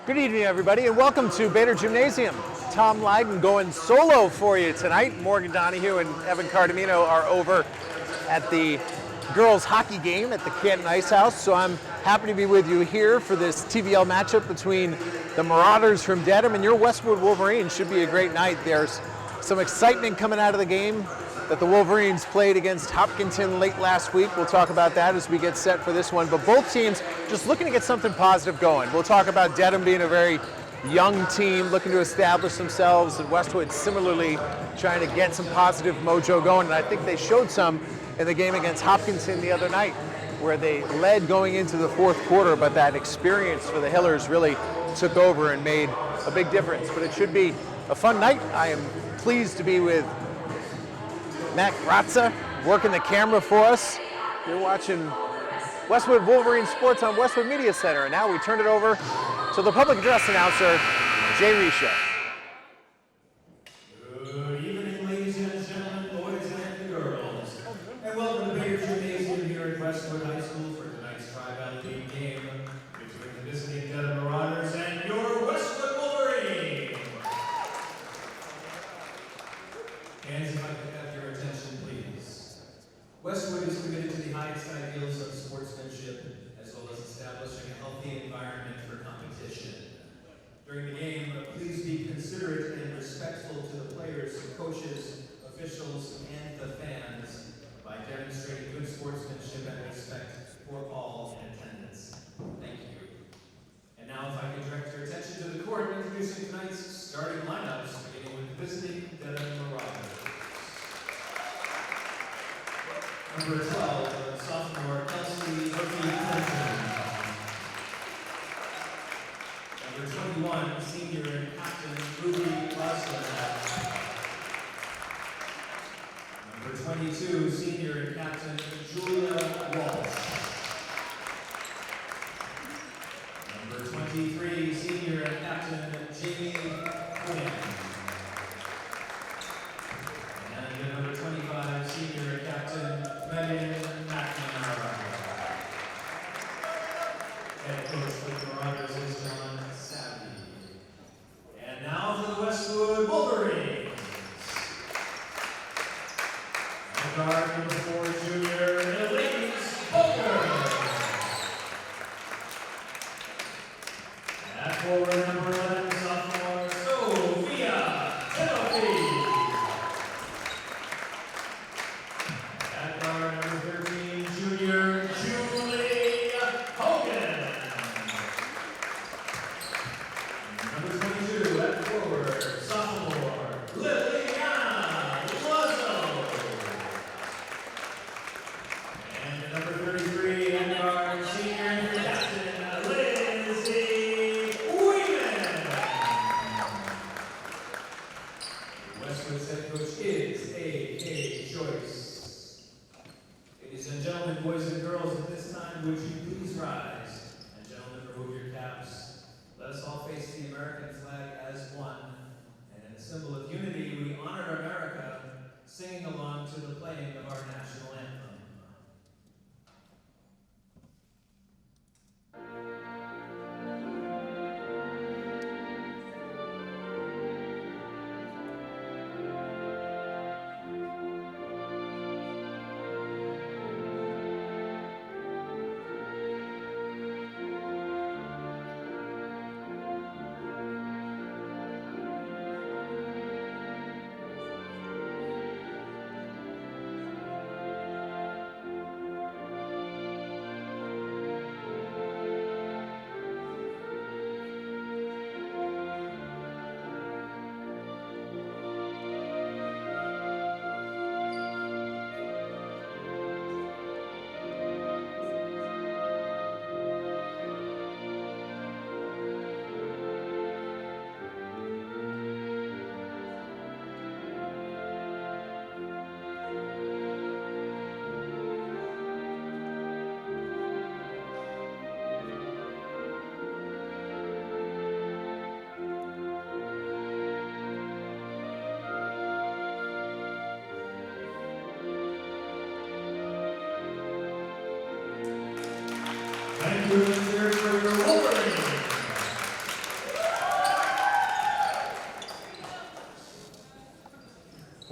Good evening, everybody, and welcome to Bader Gymnasium. Tom Lydon going solo for you tonight. Morgan Donahue and Evan Cardamino are over at the girls hockey game at the Canton Ice House, so I'm happy to be with you here for this TVL matchup between the Marauders from Dedham and your Westwood Wolverines. Should be a great night. There's some excitement coming out of the game that the Wolverines played against Hopkinton late last week. We'll talk about that as we get set for this one, but both teams just looking to get something positive going. We'll talk about Dedham being a very young team looking to establish themselves, and Westwood similarly trying to get some positive mojo going, and I think they showed some in the game against Hopkinton the other night where they led going into the fourth quarter, but that experience for the Hillers really took over and made a big difference. But it should be a fun night. I am pleased to be with Matt Grazza working the camera for us. You're watching Westwood Wolverine Sports on Westwood Media Center, and now we turn it over to the public address announcer, Jay Risha. Good evening, ladies and gentlemen, boys and girls, and welcome to Bader Gymnasium here at Westwood High School for tonight's Tri-Valley League game between the visiting Dedham Marauders and your Westwood Wolverines. Hands, if I could have your attention, please. Westwood is committed to the highest ideals of sportsmanship, as well as establishing a healthy environment for competition. During the game, please be considerate and respectful to the players, coaches, officials, and the fans by demonstrating good sportsmanship and respect for all in attendance. Thank you. And now, if I can direct your attention to the court, introducing tonight's starting lineups, beginning with the visiting Dedham Marauders. Number 12, sophomore Kelsey Clinton. Number 21, senior and captain Ruby Rosler. Number 22, senior and captain Julia Walsh. Number 23, senior and captain Jamie Quinn. And number 25, senior and captain Megan McNamara. Head coach for the Marauders is John Savvy. And now for the Westwood Wolverines. And guard number 4, junior Elise Bowman.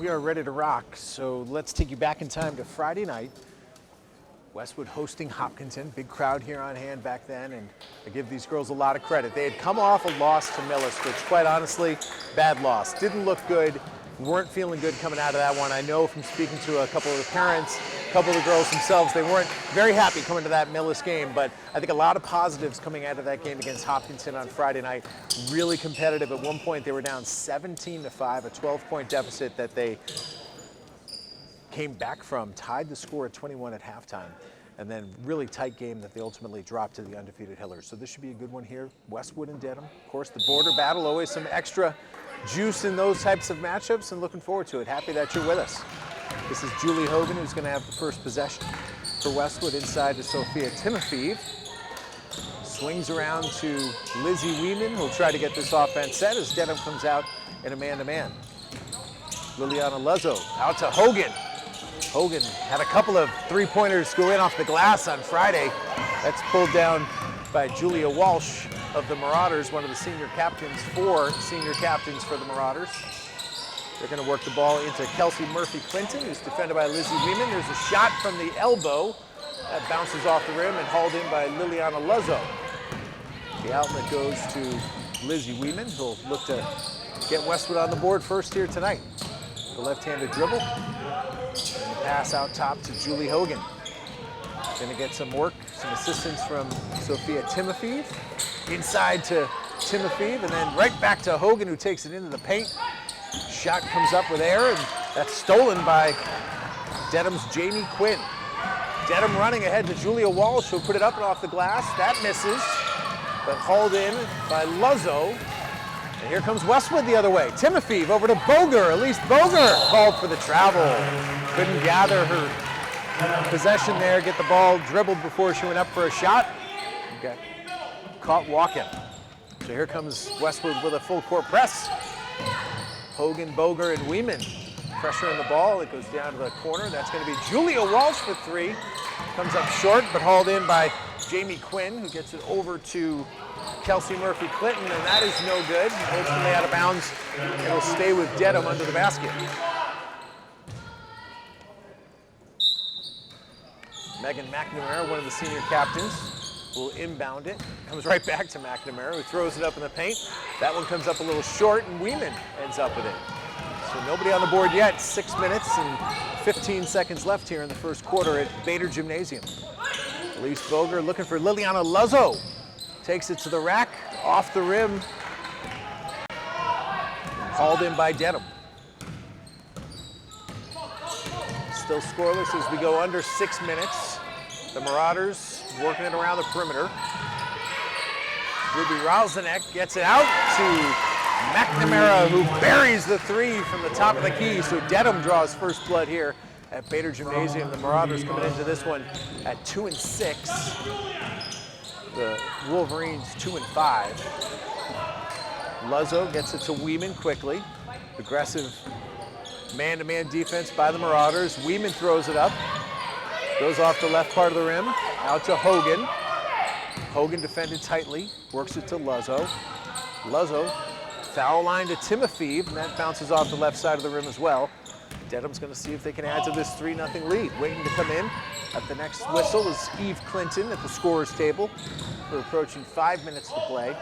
We are ready to rock, so let's take you back in time to Friday night. Westwood hosting Hopkinton, big crowd here on hand back then, and I give these girls a lot of credit. They had come off a loss to Millis, which quite honestly, bad loss. Didn't look good, weren't feeling good coming out of that one. I know from speaking to a couple of the parents, a couple of the girls themselves, they weren't very happy coming to that Millis game, but I think a lot of positives coming out of that game against Hopkinton on Friday night. Really competitive. At one point they were down 17-5, a 12-point deficit that they came back from, tied the score at 21 at halftime, and then really tight game that they ultimately dropped to the undefeated Hillers. So this should be a good one here. Westwood and Dedham. Of course, the border battle, always some extra juice in those types of matchups, and looking forward to it. Happy that you're with us. This is Julie Hogan, who's going to have the first possession for Westwood inside to Sophia Timofeev. Swings around to Lizzie Weeman, who'll try to get this offense set as Dedham comes out in a man-to-man. Liliana Luzzo out to Hogan. Hogan had a couple of three-pointers go in off the glass on Friday. That's pulled down by Julia Walsh of the Marauders, one of the senior captains, 4 senior captains for the Marauders. They're going to work the ball into Kelsey Murphy-Clinton, who's defended by Lizzie Weeman. There's a shot from the elbow that bounces off the rim and hauled in by Liliana Luzzo. The outlet goes to Lizzie Weeman, who'll look to get Westwood on the board first here tonight. The left-handed dribble. And the pass out top to Julie Hogan. Gonna get some work, some assistance from Sophia Timofeev. Inside to Timofeev, and then right back to Hogan, who takes it into the paint. Shot comes up with air, and that's stolen by Dedham's Jamie Quinn. Dedham running ahead to Julia Walsh, who put it up and off the glass. That misses, but hauled in by Luzzo. And here comes Westwood the other way. Timofeev over to Boger. Elise Boger called for the travel. Couldn't gather her possession there, get the ball dribbled before she went up for a shot. Got caught walking. So here comes Westwood with a full court press. Hogan, Boger, and Weeman pressuring the ball. It goes down to the corner. That's going to be Julia Walsh for 3. Comes up short, but hauled in by Jamie Quinn, who gets it over to Kelsey Murphy-Clinton, and that is no good. Ultimately out of bounds. It'll stay with Dedham under the basket. Megan McNamara, one of the senior captains, will inbound it. Comes right back to McNamara, who throws it up in the paint. That one comes up a little short, and Weeman ends up with it. So nobody on the board yet. 6 minutes and 15 seconds left here in the first quarter at Bader Gymnasium. Elise Boger looking for Liliana Luzzo. Takes it to the rack, off the rim. Hauled in by Dedham. Still scoreless as we go under 6 minutes. The Marauders working it around the perimeter. Ruby Ralzanek gets it out to McNamara, who buries the 3 from the top of the key. So Dedham draws first blood here at Bader Gymnasium. The Marauders coming into this one at 2-6. The Wolverines 2-5. Luzzo gets it to Weeman quickly. Aggressive man-to-man defense by the Marauders. Weeman throws it up. Goes off the left part of the rim. Out to Hogan. Hogan defended tightly. Works it to Luzzo. Luzzo foul line to Timofeev, and that bounces off the left side of the rim as well. Dedham's going to see if they can add to this 3-0 lead. Waiting to come in at the next whistle is Eve Clinton at the scorer's table. We're approaching 5 minutes to play.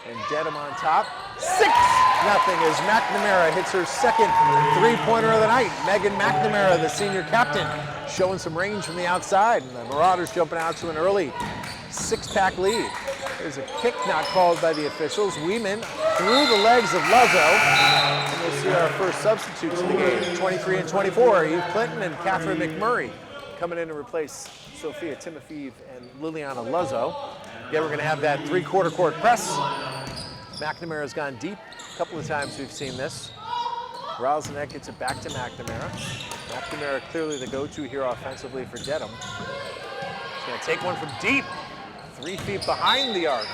And Dedham on top. 6-0 as McNamara hits her second three-pointer of the night. Megan McNamara, the senior captain, showing some range from the outside. And the Marauders jumping out to an early 6-pack lead. There's a kick not called by the officials. Weeman through the legs of Luzzo. And we'll see our first substitutes in the game. 23 and 24, Eve Clinton and Catherine McMurray coming in to replace Sophia Timofeev and Liliana Luzzo. Again, we're going to have that three-quarter court press. McNamara's gone deep. A couple of times we've seen this. Ralzanek gets it back to McNamara. McNamara clearly the go-to here offensively for Dedham. He's going to take one from deep. 3 feet behind the arc.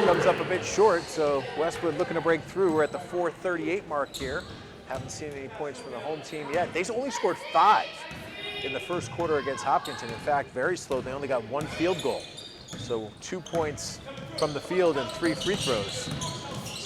Comes up a bit short, so Westwood looking to break through. We're at the 4:38 mark here. Haven't seen any points from the home team yet. They only scored 5 in the first quarter against Hopkinton. In fact, very slow. They only got 1 field goal. So 2 points from the field and 3 free throws.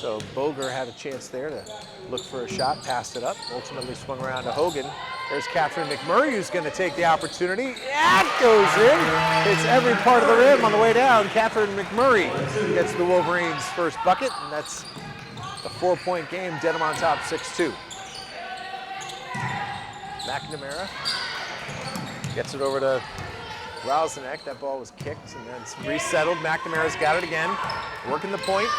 So Boger had a chance there to look for a shot, passed it up, ultimately swung around to Hogan. There's Catherine McMurray, who's going to take the opportunity. That goes in. It's every part of the rim on the way down. Catherine McMurray gets the Wolverines' first bucket, and that's a 4-point game. Dedham on top, 6-2. McNamara gets it over to Rausenek. That ball was kicked and then it's resettled. McNamara's got it again, working the point.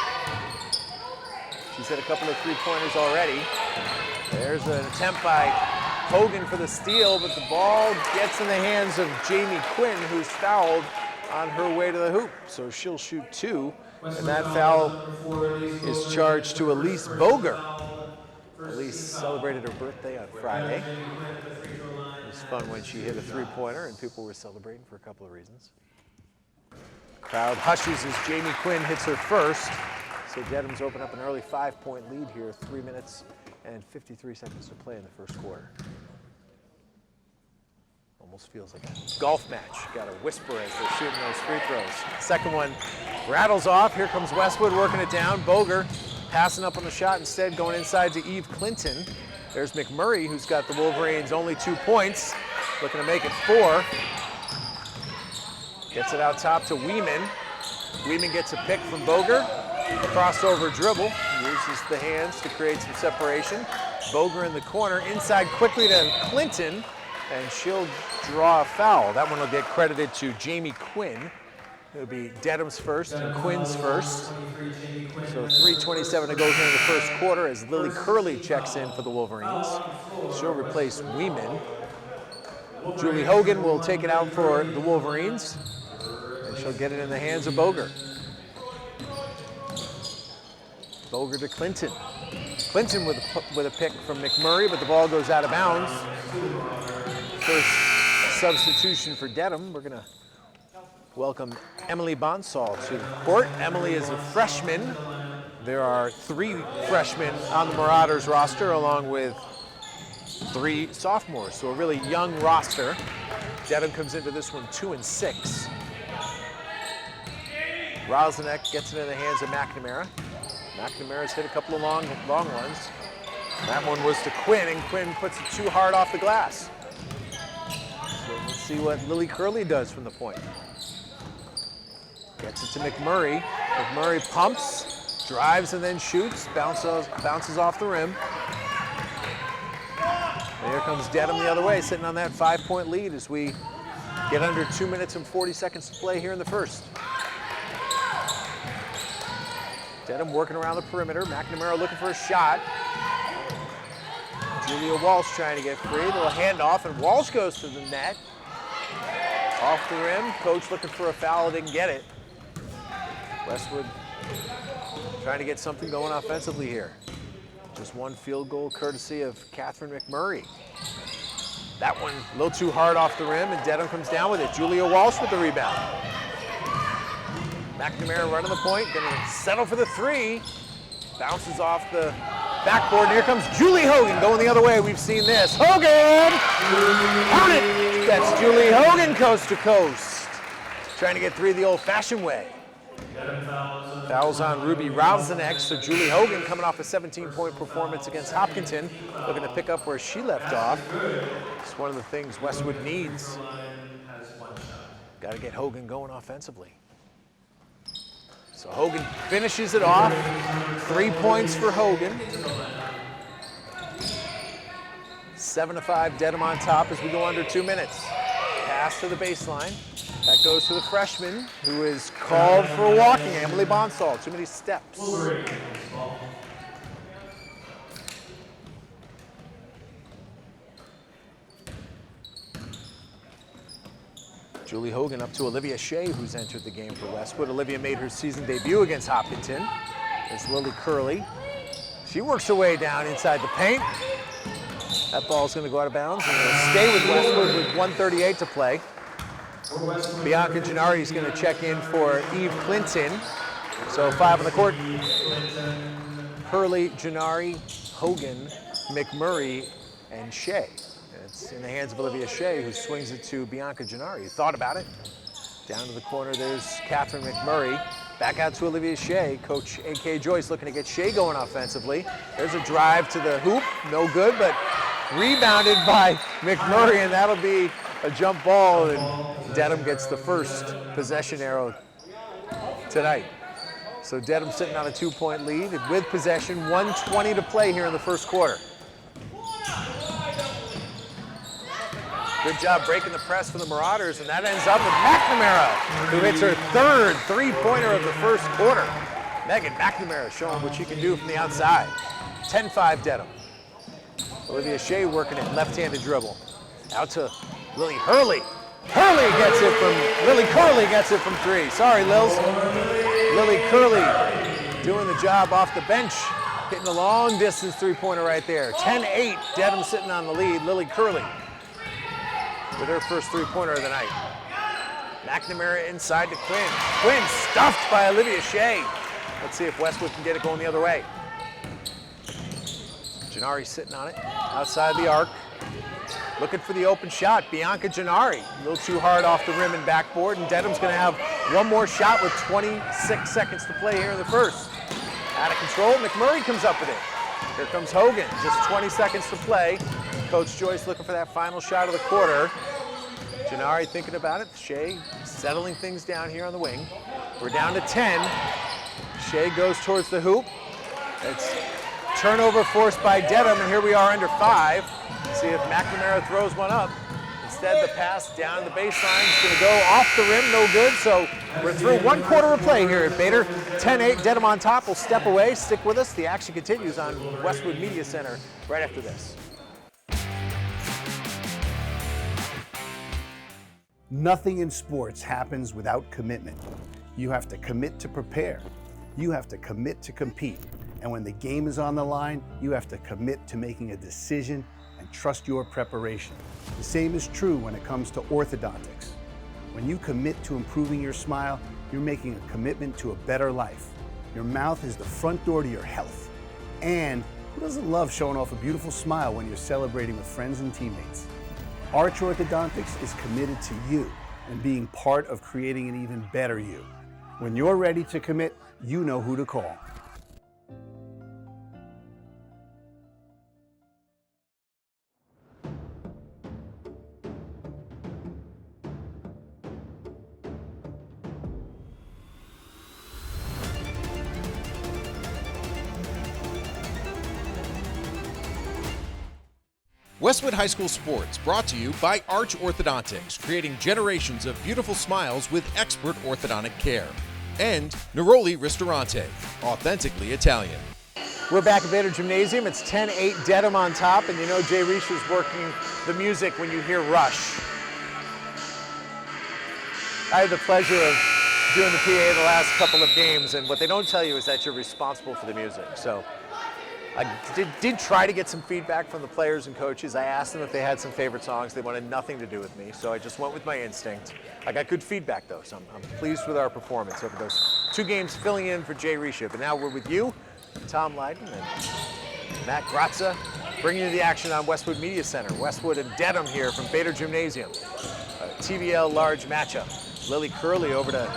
She's hit a couple of three-pointers already. There's an attempt by Hogan for the steal, but the ball gets in the hands of Jamie Quinn, who's fouled on her way to the hoop. So she'll shoot two, and that foul is charged to Elise Boger. Elise celebrated her birthday on Friday. It was fun when she hit a three-pointer, and people were celebrating for a couple of reasons. The crowd hushes as Jamie Quinn hits her first. So Dedham's opened up an early 5-point lead here, 3 minutes and 53 seconds to play in the first quarter. Almost feels like a golf match. Got a whisper as they're shooting those free throws. Second one rattles off. Here comes Westwood working it down. Boger passing up on the shot instead, going inside to Eve Clinton. There's McMurray, who's got the Wolverines only 2 points, looking to make it 4. Gets it out top to Weeman. Weeman gets a pick from Boger. Crossover dribble, uses the hands to create some separation. Boger in the corner, inside quickly to Clinton, and she'll draw a foul. That one will get credited to Jamie Quinn. It'll be Dedham's first and Quinn's first. So 3:27 to go here in the first quarter as Lily Curley checks in for the Wolverines. She'll replace Weeman. Julie Hogan will take it out for the Wolverines, and she'll get it in the hands of Boger. Boger to Clinton. Clinton with a pick from McMurray, but the ball goes out of bounds. First substitution for Dedham. We're gonna welcome Emily Bonsall to the court. Emily is a freshman. There are 3 freshmen on the Marauders roster, along with 3 sophomores, so a really young roster. Dedham comes into this one 2-6. Rausenek gets it in the hands of McNamara. McNamara's hit a couple of long ones. That one was to Quinn, and Quinn puts it too hard off the glass. So let's see what Lily Curley does from the point. Gets it to McMurray. McMurray pumps, drives, and then shoots. Bounces off the rim. And here comes Dedham the other way, sitting on that 5-point lead as we get under 2 minutes and 40 seconds to play here in the first. Dedham working around the perimeter. McNamara looking for a shot. Julia Walsh trying to get free. A little handoff, and Walsh goes to the net. Off the rim. Coach looking for a foul, didn't get it. Westwood trying to get something going offensively here. Just one field goal courtesy of Catherine McMurray. That one a little too hard off the rim, and Dedham comes down with it. Julia Walsh with the rebound. McNamara running the point, gonna settle for the 3. Bounces off the backboard, and here comes Julie Hogan going the other way. We've seen this. Hogan! Count it! That's Julie Hogan coast to coast. Trying to get 3 the old-fashioned way. Fouls on Ruby Rausenek, so Julie Hogan coming off a 17-point performance against Hopkinton, looking to pick up where she left off. It's one of the things Westwood needs. Got to get Hogan going offensively. So Hogan finishes it off. 3 points for Hogan. 7-5, Dedham on top as we go under 2 minutes. Pass to the baseline. That goes to the freshman, who is called for walking, Emily Bonsall. Too many steps. Julie Hogan up to Olivia Shea, who's entered the game for Westwood. Olivia made her season debut against Hopkinton. There's Lily Curley. She works her way down inside the paint. That ball's going to go out of bounds and it'll stay with Westwood with 1:38 to play. Bianca Gennari is going to check in for Eve Clinton. So 5 on the court. Curley, Gennari, Hogan, McMurray, and Shea. It's in the hands of Olivia Shea, who swings it to Bianca Gennari. Thought about it. Down to the corner, there's Catherine McMurray. Back out to Olivia Shea. Coach A.K. Joyce looking to get Shea going offensively. There's a drive to the hoop. No good, but rebounded by McMurray, and that'll be a jump ball, and Dedham gets the first possession arrow tonight. So Dedham sitting on a 2-point lead with possession, 1:20 to play here in the first quarter. Good job breaking the press for the Marauders, and that ends up with McNamara, who hits her third three-pointer of the first quarter. Megan McNamara showing what she can do from the outside. 10-5 Dedham. Olivia Shea working it, left-handed dribble. Out to Lily Hurley. Lily Curley gets it from three. Sorry, Lils. Lily Curley doing the job off the bench, hitting a long distance three-pointer right there. 10-8, Dedham sitting on the lead. Lily Curley with her first three-pointer of the night. McNamara inside to Quinn. Quinn stuffed by Olivia Shea. Let's see if Westwood can get it going the other way. Gennari sitting on it, outside the arc. Looking for the open shot, Bianca Gennari. A little too hard off the rim and backboard, and Dedham's gonna have one more shot with 26 seconds to play here in the first. Out of control, McMurray comes up with it. Here comes Hogan, just 20 seconds to play. Coach Joyce looking for that final shot of the quarter. Gennari thinking about it. Shea settling things down here on the wing. We're down to 10. Shea goes towards the hoop. It's turnover forced by Dedham, and here we are under 5. See if McNamara throws one up. Instead, the pass down the baseline is going to go off the rim, no good. So we're through 1 quarter of play here at Bader. 10-8, Dedham on top. We'll step away, stick with us. The action continues on Westwood Media Center right after this. Nothing in sports happens without commitment. You have to commit to prepare. You have to commit to compete. And when the game is on the line, you have to commit to making a decision and trust your preparation. The same is true when it comes to orthodontics. When you commit to improving your smile, you're making a commitment to a better life. Your mouth is the front door to your health. And who doesn't love showing off a beautiful smile when you're celebrating with friends and teammates? Arch Orthodontics is committed to you and being part of creating an even better you. When you're ready to commit, you know who to call. Westwood High School Sports, brought to you by Arch Orthodontics, creating generations of beautiful smiles with expert orthodontic care. And Neroli Ristorante, authentically Italian. We're back at Bader Gymnasium. It's 10-8, Dedham on top, and you know Jay Reich is working the music when you hear Rush. I had the pleasure of doing the PA the last couple of games, and what they don't tell you is that you're responsible for the music. So I did try to get some feedback from the players and coaches. I asked them if they had some favorite songs. They wanted nothing to do with me, so I just went with my instinct. I got good feedback, though, so I'm pleased with our performance over those 2 games filling in for Jay Reich. But now we're with you, Tom Lydon and Matt Grazza, bringing you the action on Westwood Media Center. Westwood and Dedham here from Bader Gymnasium. A TVL large matchup. Lily Curley over to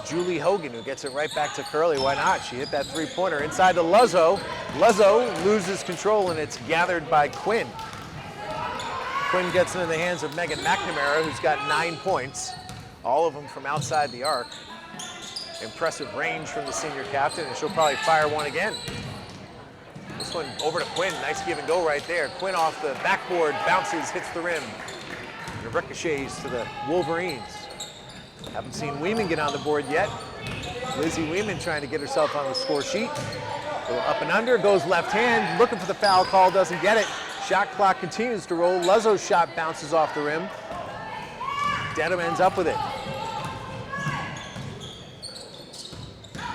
Julie Hogan, who gets it right back to Curley. Why not? She hit that three-pointer inside to Luzzo. Luzzo loses control, and it's gathered by Quinn. Quinn gets it in the hands of Megan McNamara, who's got 9 points, all of them from outside the arc. Impressive range from the senior captain, and she'll probably fire one again. This one over to Quinn. Nice give and go right there. Quinn off the backboard, bounces, hits the rim, and ricochets to the Wolverines. Haven't seen Weeman get on the board yet. Lizzie Weeman trying to get herself on the score sheet. Go up and under, goes left hand, looking for the foul call, doesn't get it. Shot clock continues to roll. Luzzo's shot bounces off the rim. Dedham ends up with it.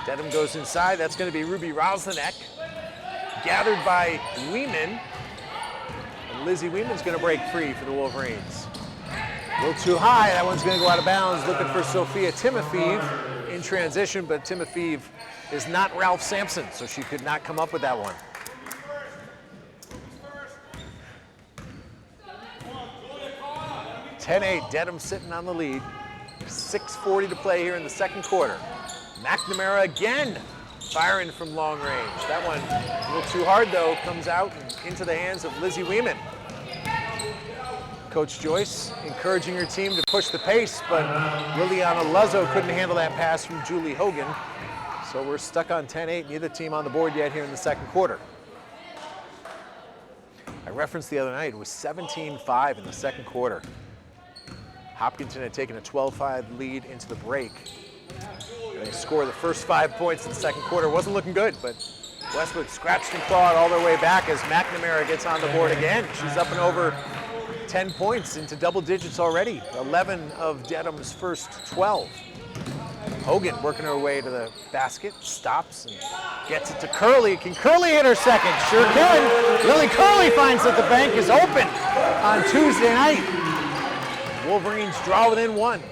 Dedham goes inside, that's gonna be Ruby Roslenek. Gathered by Weeman. And Lizzie Weeman's gonna break free for the Wolverines. A little too high, that one's gonna go out of bounds. Looking for Sophia Timofeev in transition, but Timofeev is not Ralph Sampson, so she could not come up with that one. .10-8, Dedham sitting on the lead. 6:40 to play here in the second quarter. McNamara again firing from long range. That one a little too hard though, comes out and into the hands of Lizzie Weeman. Coach Joyce encouraging her team to push the pace, but Liliana Luzzo couldn't handle that pass from Julie Hogan. So we're stuck on 10-8, neither team on the board yet here in the second quarter. I referenced the other night, it was 17-5 in the second quarter. Hopkinton had taken a 12-5 lead into the break. They scored the first 5 points in the second quarter. Wasn't looking good, but Westwood scratched and clawed all their way back as McNamara gets on the board again. She's up and over 10 points into double digits already. 11 of Dedham's first 12. Hogan working her way to the basket, stops and gets it to Curley. Can Curley hit her second? Sure can. Lily Curley finds that the bank is open on Tuesday night. Wolverines draw within one.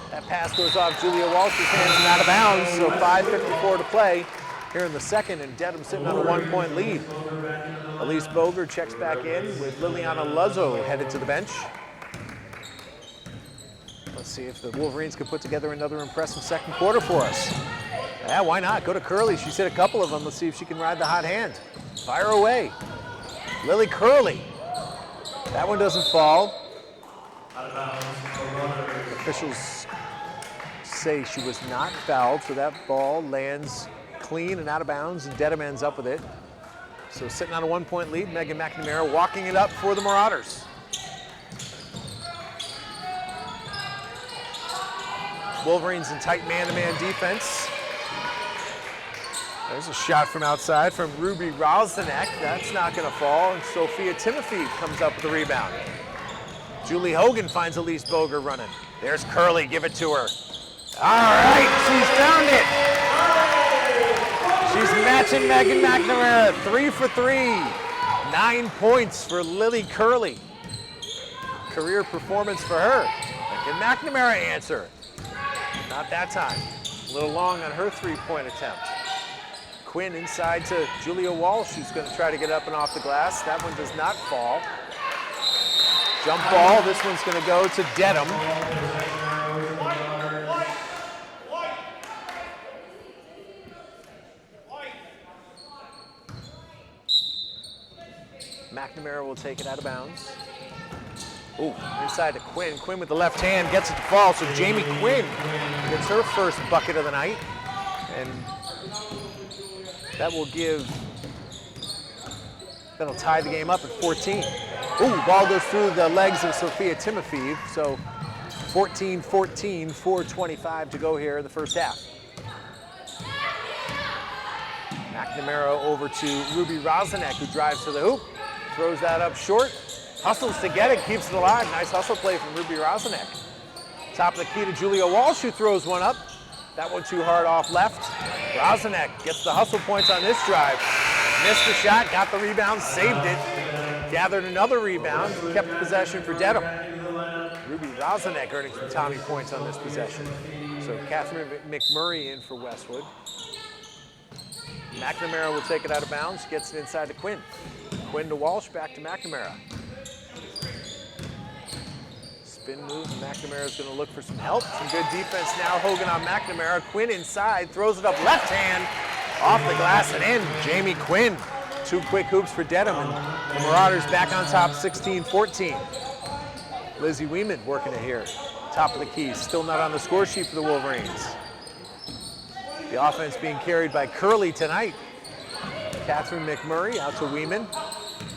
That pass goes off Julia Walsh's hands and out of bounds, so 5:54 to play here in the second, and Dedham sitting on a 1-point lead. Elise Boger checks back in with Liliana Luzzo headed to the bench. Let's see if the Wolverines can put together another impressive second quarter for us. Yeah, why not? Go to Curley. She's hit a couple of them. Let's see if she can ride the hot hand. Fire away. Lily Curley. That one doesn't fall. Officials say she was not fouled, so that ball lands clean and out of bounds, and Dedham ends up with it. So sitting on a 1-point lead, Megan McNamara walking it up for the Marauders. Wolverines in tight man-to-man defense. There's a shot from outside from Ruby Rosniak. That's not going to fall, and Sophia Timothy comes up with the rebound. Julie Hogan finds Elise Boger running. There's Curley, give it to her. All right, she's found it. She's matching Megan McNamara, 3 for 3. 9 points for Lily Curley. Career performance for her. Can McNamara answer? Not that time. A little long on her 3-point attempt. Quinn inside to Julia Walsh, who's going to try to get up and off the glass. That one does not fall. Jump ball, this one's going to go to Dedham. McNamara will take it out of bounds. Ooh, inside to Quinn. Quinn with the left hand gets it to fall, so Jamie Quinn gets her first bucket of the night. And that'll tie the game up at 14. Ooh, ball goes through the legs of Sophia Timofeev, so 14-14, 4:25 to go here in the first half. McNamara over to Ruby Rosniak, who drives to the hoop, throws that up short, hustles to get it, keeps it alive. Nice hustle play from Ruby Rosniak. Top of the key to Julia Walsh, who throws one up. That one too hard off left. Rosniak gets the hustle points on this drive. Missed the shot, got the rebound, saved it. Gathered another rebound, kept the possession for Dedham. Ruby Rosniak earning some Tommy points on this possession. So Catherine McMurray in for Westwood. McNamara will take it out of bounds, gets it inside to Quinn. Quinn to Walsh, back to McNamara. Spin move, McNamara's going to look for some help. Some good defense now, Hogan on McNamara. Quinn inside, throws it up left hand, off the glass and in. Jamie Quinn. 2 quick hoops for Dedham, and the Marauders back on top 16-14. Lizzie Weeman working it here. Top of the key, still not on the score sheet for the Wolverines. The offense being carried by Curley tonight. Catherine McMurray out to Weeman.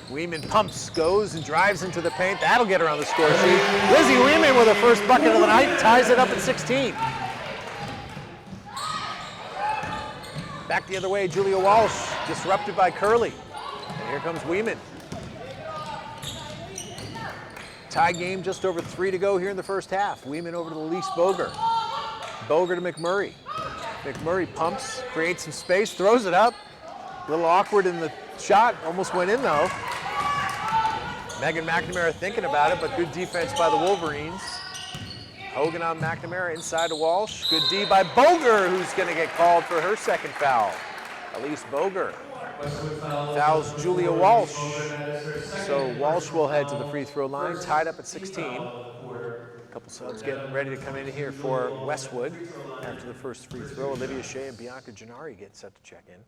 Weeman pumps, goes and drives into the paint. That'll get her on the score sheet. Lizzie Weeman with her first bucket of the night, ties it up at 16. Back the other way, Julia Walsh, disrupted by Curley. And here comes Weeman. Tie game, just over 3 to go here in the first half. Weeman over to Elise Boger. Boger to McMurray. McMurray pumps, creates some space, throws it up. A little awkward in the shot, almost went in though. Megan McNamara thinking about it, but good defense by the Wolverines. Hogan on McNamara, inside to Walsh. Good D by Boger, who's going to get called for her second foul. Elise Boger fouls Julia Walsh. So Walsh will head to the free throw line, tied up at 16. Couple subs getting ready to come in here for Westwood after the first free throw. Olivia Shea and Bianca Gennari get set to check in.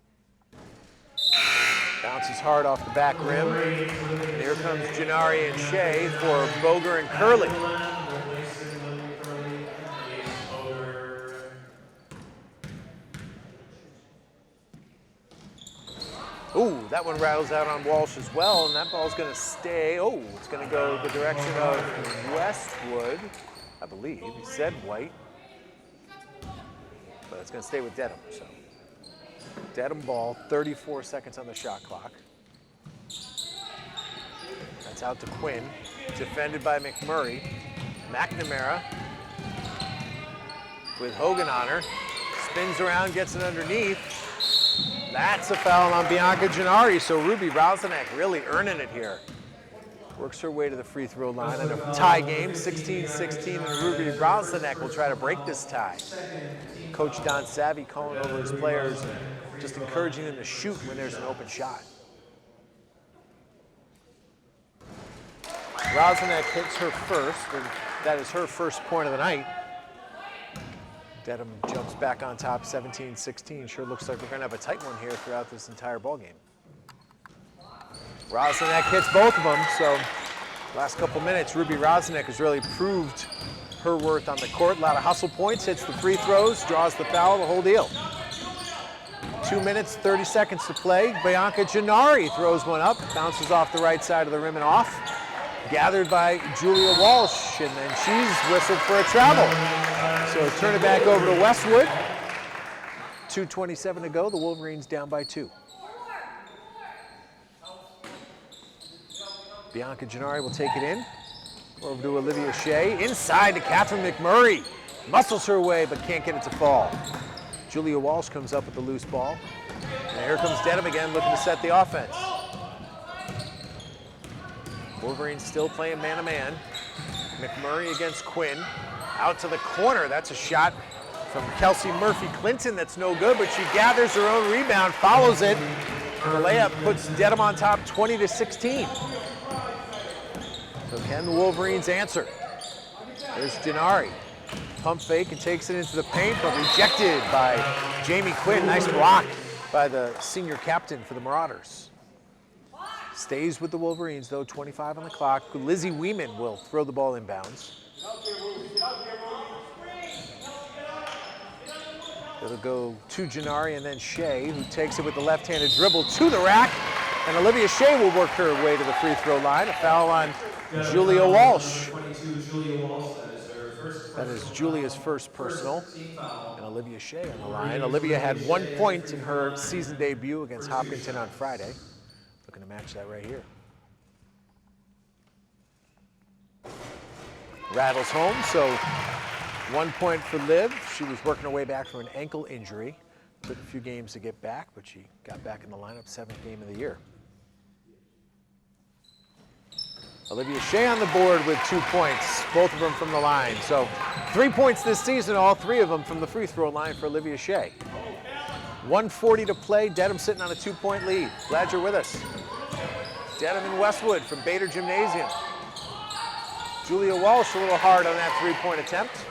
Bounces hard off the back rim. And here comes Gennari and Shea for Boger and Curley. Ooh, that one rattles out on Walsh as well, and that ball's going to stay. Oh, it's going to go the direction of Westwood, I believe. He said White, but it's going to stay with Dedham. So, Dedham ball, 34 seconds on the shot clock. That's out to Quinn, defended by McMurray. McNamara with Hogan on her, spins around, gets it underneath. That's a foul on Bianca Gennari, so Ruby Roslenek really earning it here. Works her way to the free throw line in a tie game, 16-16, and Ruby Roslenek will try to break this tie. Coach Don Savvy calling over his players and just encouraging them to shoot when there's an open shot. Roslenek hits her first, and that is her first point of the night. Dedham jumps back on top, 17-16. Sure looks like we're going to have a tight one here throughout this entire ballgame. Roslenek hits both of them, so last couple minutes, Ruby Roslenek has really proved her worth on the court. A lot of hustle points, hits the free throws, draws the foul, the whole deal. 2 minutes, 30 seconds to play. Bianca Gennari throws one up, bounces off the right side of the rim and off. Gathered by Julia Walsh, and then she's whistled for a travel. So turn it back over to Westwood. 2:27 to go, the Wolverines down by 2. Bianca Gennari will take it in. Over to Olivia Shea, inside to Catherine McMurray. Muscles her way, but can't get it to fall. Julia Walsh comes up with the loose ball. And here comes Dedham again, looking to set the offense. Wolverines still playing man-to-man. McMurray against Quinn. Out to the corner. That's a shot from Kelsey Murphy-Clinton that's no good, but she gathers her own rebound, follows it, and the layup puts Dedham on top 20-16. So can the Wolverines answer? There's Gennari. Pump fake and takes it into the paint, but rejected by Jamie Quinn. Nice block by the senior captain for the Marauders. Stays with the Wolverines, though, 25 on the clock. Lizzie Weeman will throw the ball inbounds. It'll go to Gennari and then Shea, who takes it with the left-handed dribble to the rack. And Olivia Shea will work her way to the free throw line. A foul on Julia Walsh. That is Julia's first personal. And Olivia Shea on the line. Olivia had 1 point in her season debut against Hopkinton on Friday. Looking to match that right here. Rattles home, so 1 point for Liv. She was working her way back from an ankle injury. Took a few games to get back, but she got back in the lineup, 7th game of the year. Olivia Shea on the board with 2 points, both of them from the line. So 3 points this season, all 3 of them from the free throw line for Olivia Shea. 1:40 to play, Dedham sitting on a 2-point lead. Glad you're with us. Dedham and Westwood from Bader Gymnasium. Julia Walsh a little hard on that 3-point attempt.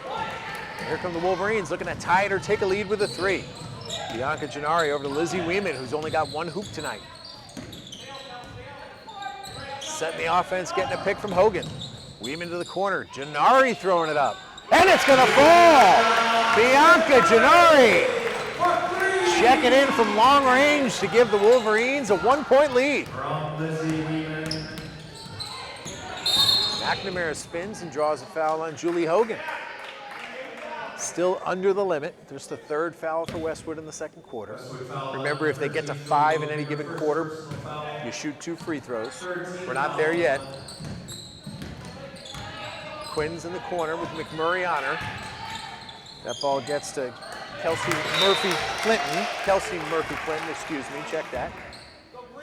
Here come the Wolverines looking to tie it or take a lead with a 3. Bianca Gennari over to Lizzie Weeman, who's only got 1 hoop tonight. Setting the offense, getting a pick from Hogan. Weeman to the corner, Gennari throwing it up. And it's gonna fall! Bianca Gennari! Check it in from long range to give the Wolverines a 1-point lead. McNamara spins and draws a foul on Julie Hogan. Still under the limit. There's the 3rd foul for Westwood in the 2nd quarter. Remember, if they get to 5 in any given quarter, you shoot 2 free throws. We're not there yet. Quinn's in the corner with McMurray on her. That ball gets to Kelsey Murphy-Clinton, excuse me, check that.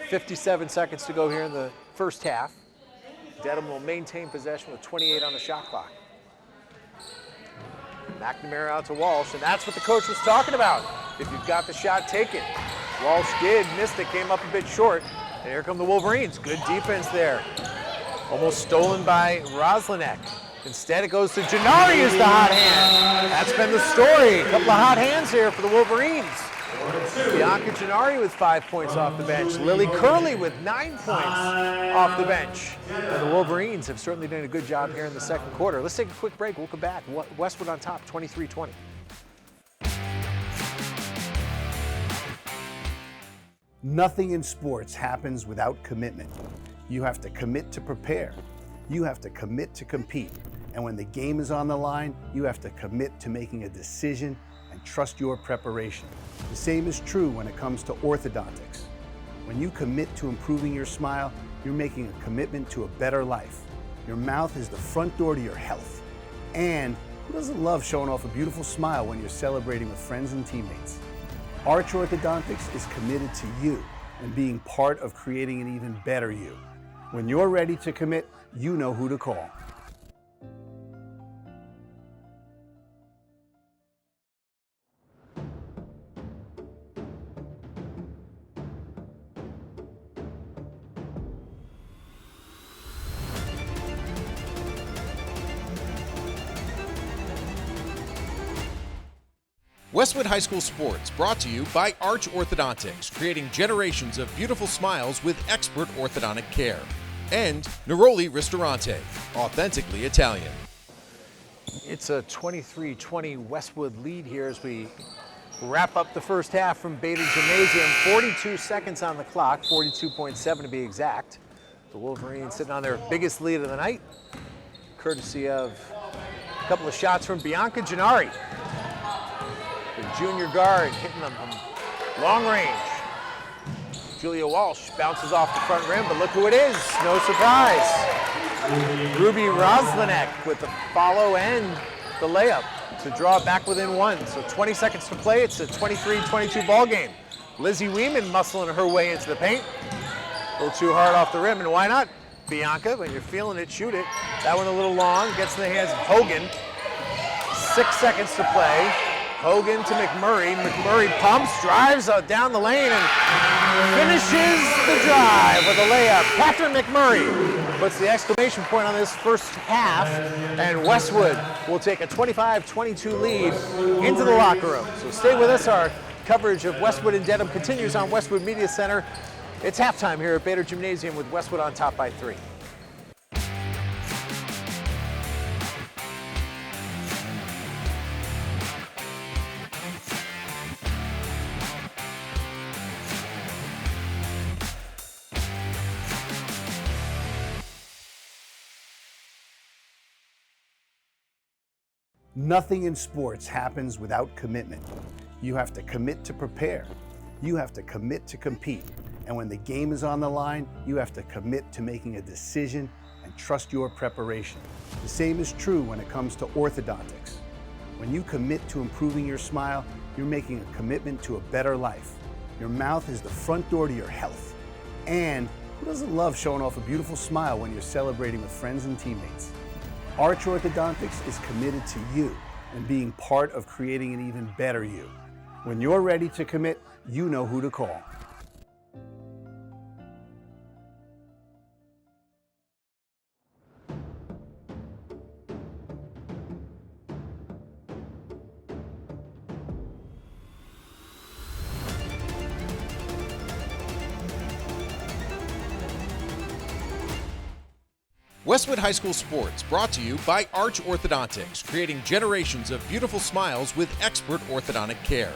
57 seconds to go here in the first half. Dedham will maintain possession with 28 on the shot clock. McNamara out to Walsh, and that's what the coach was talking about. If you've got the shot, take it. Walsh did, missed it, came up a bit short. And here come the Wolverines. Good defense there. Almost stolen by Roslenek. Instead, it goes to Gennari as the hot hand. That's been the story. A couple of hot hands here for the Wolverines. Bianca Gennari with 5 points off the bench. Lily Curley with 9 points off the bench. And the Wolverines have certainly done a good job here in the second quarter. Let's take a quick break. We'll come back. Westwood on top, 23-20. Nothing in sports happens without commitment. You have to commit to prepare. You have to commit to compete. And when the game is on the line, you have to commit to making a decision and trust your preparation. The same is true when it comes to orthodontics. When you commit to improving your smile, you're making a commitment to a better life. Your mouth is the front door to your health. And who doesn't love showing off a beautiful smile when you're celebrating with friends and teammates? Arch Orthodontics is committed to you and being part of creating an even better you. When you're ready to commit, you know who to call. Westwood High School Sports brought to you by Arch Orthodontics, creating generations of beautiful smiles with expert orthodontic care. And Neroli Ristorante, authentically Italian. It's a 23-20 Westwood lead here as we wrap up the first half from Bader Gymnasium. 42 seconds on the clock, 42.7 to be exact. The Wolverines sitting on their biggest lead of the night, courtesy of a couple of shots from Bianca Gennari. The junior guard hitting them from long range. Julia Walsh bounces off the front rim, but look who it is, no surprise. Ruby Roslanek with the follow and the layup to draw it back within one. So 20 seconds to play, it's a 23-22 ball game. Lizzie Weeman muscling her way into the paint. A little too hard off the rim, and why not? Bianca, when you're feeling it, shoot it. That one a little long, gets in the hands of Hogan. 6 seconds to play. Hogan to McMurray. McMurray pumps, drives down the lane, and finishes the drive with a layup. Catherine McMurray puts the exclamation point on this first half, and Westwood will take a 25-22 lead into the locker room. So stay with us. Our coverage of Westwood and Dedham continues on Westwood Media Center. It's halftime here at Bader Gymnasium with Westwood on top by 3. Nothing in sports happens without commitment. You have to commit to prepare. You have to commit to compete. And when the game is on the line, you have to commit to making a decision and trust your preparation. The same is true when it comes to orthodontics. When you commit to improving your smile, you're making a commitment to a better life. Your mouth is the front door to your health. And who doesn't love showing off a beautiful smile when you're celebrating with friends and teammates? Arch Orthodontics is committed to you and being part of creating an even better you. When you're ready to commit, you know who to call. Westwood High School Sports brought to you by Arch Orthodontics, creating generations of beautiful smiles with expert orthodontic care.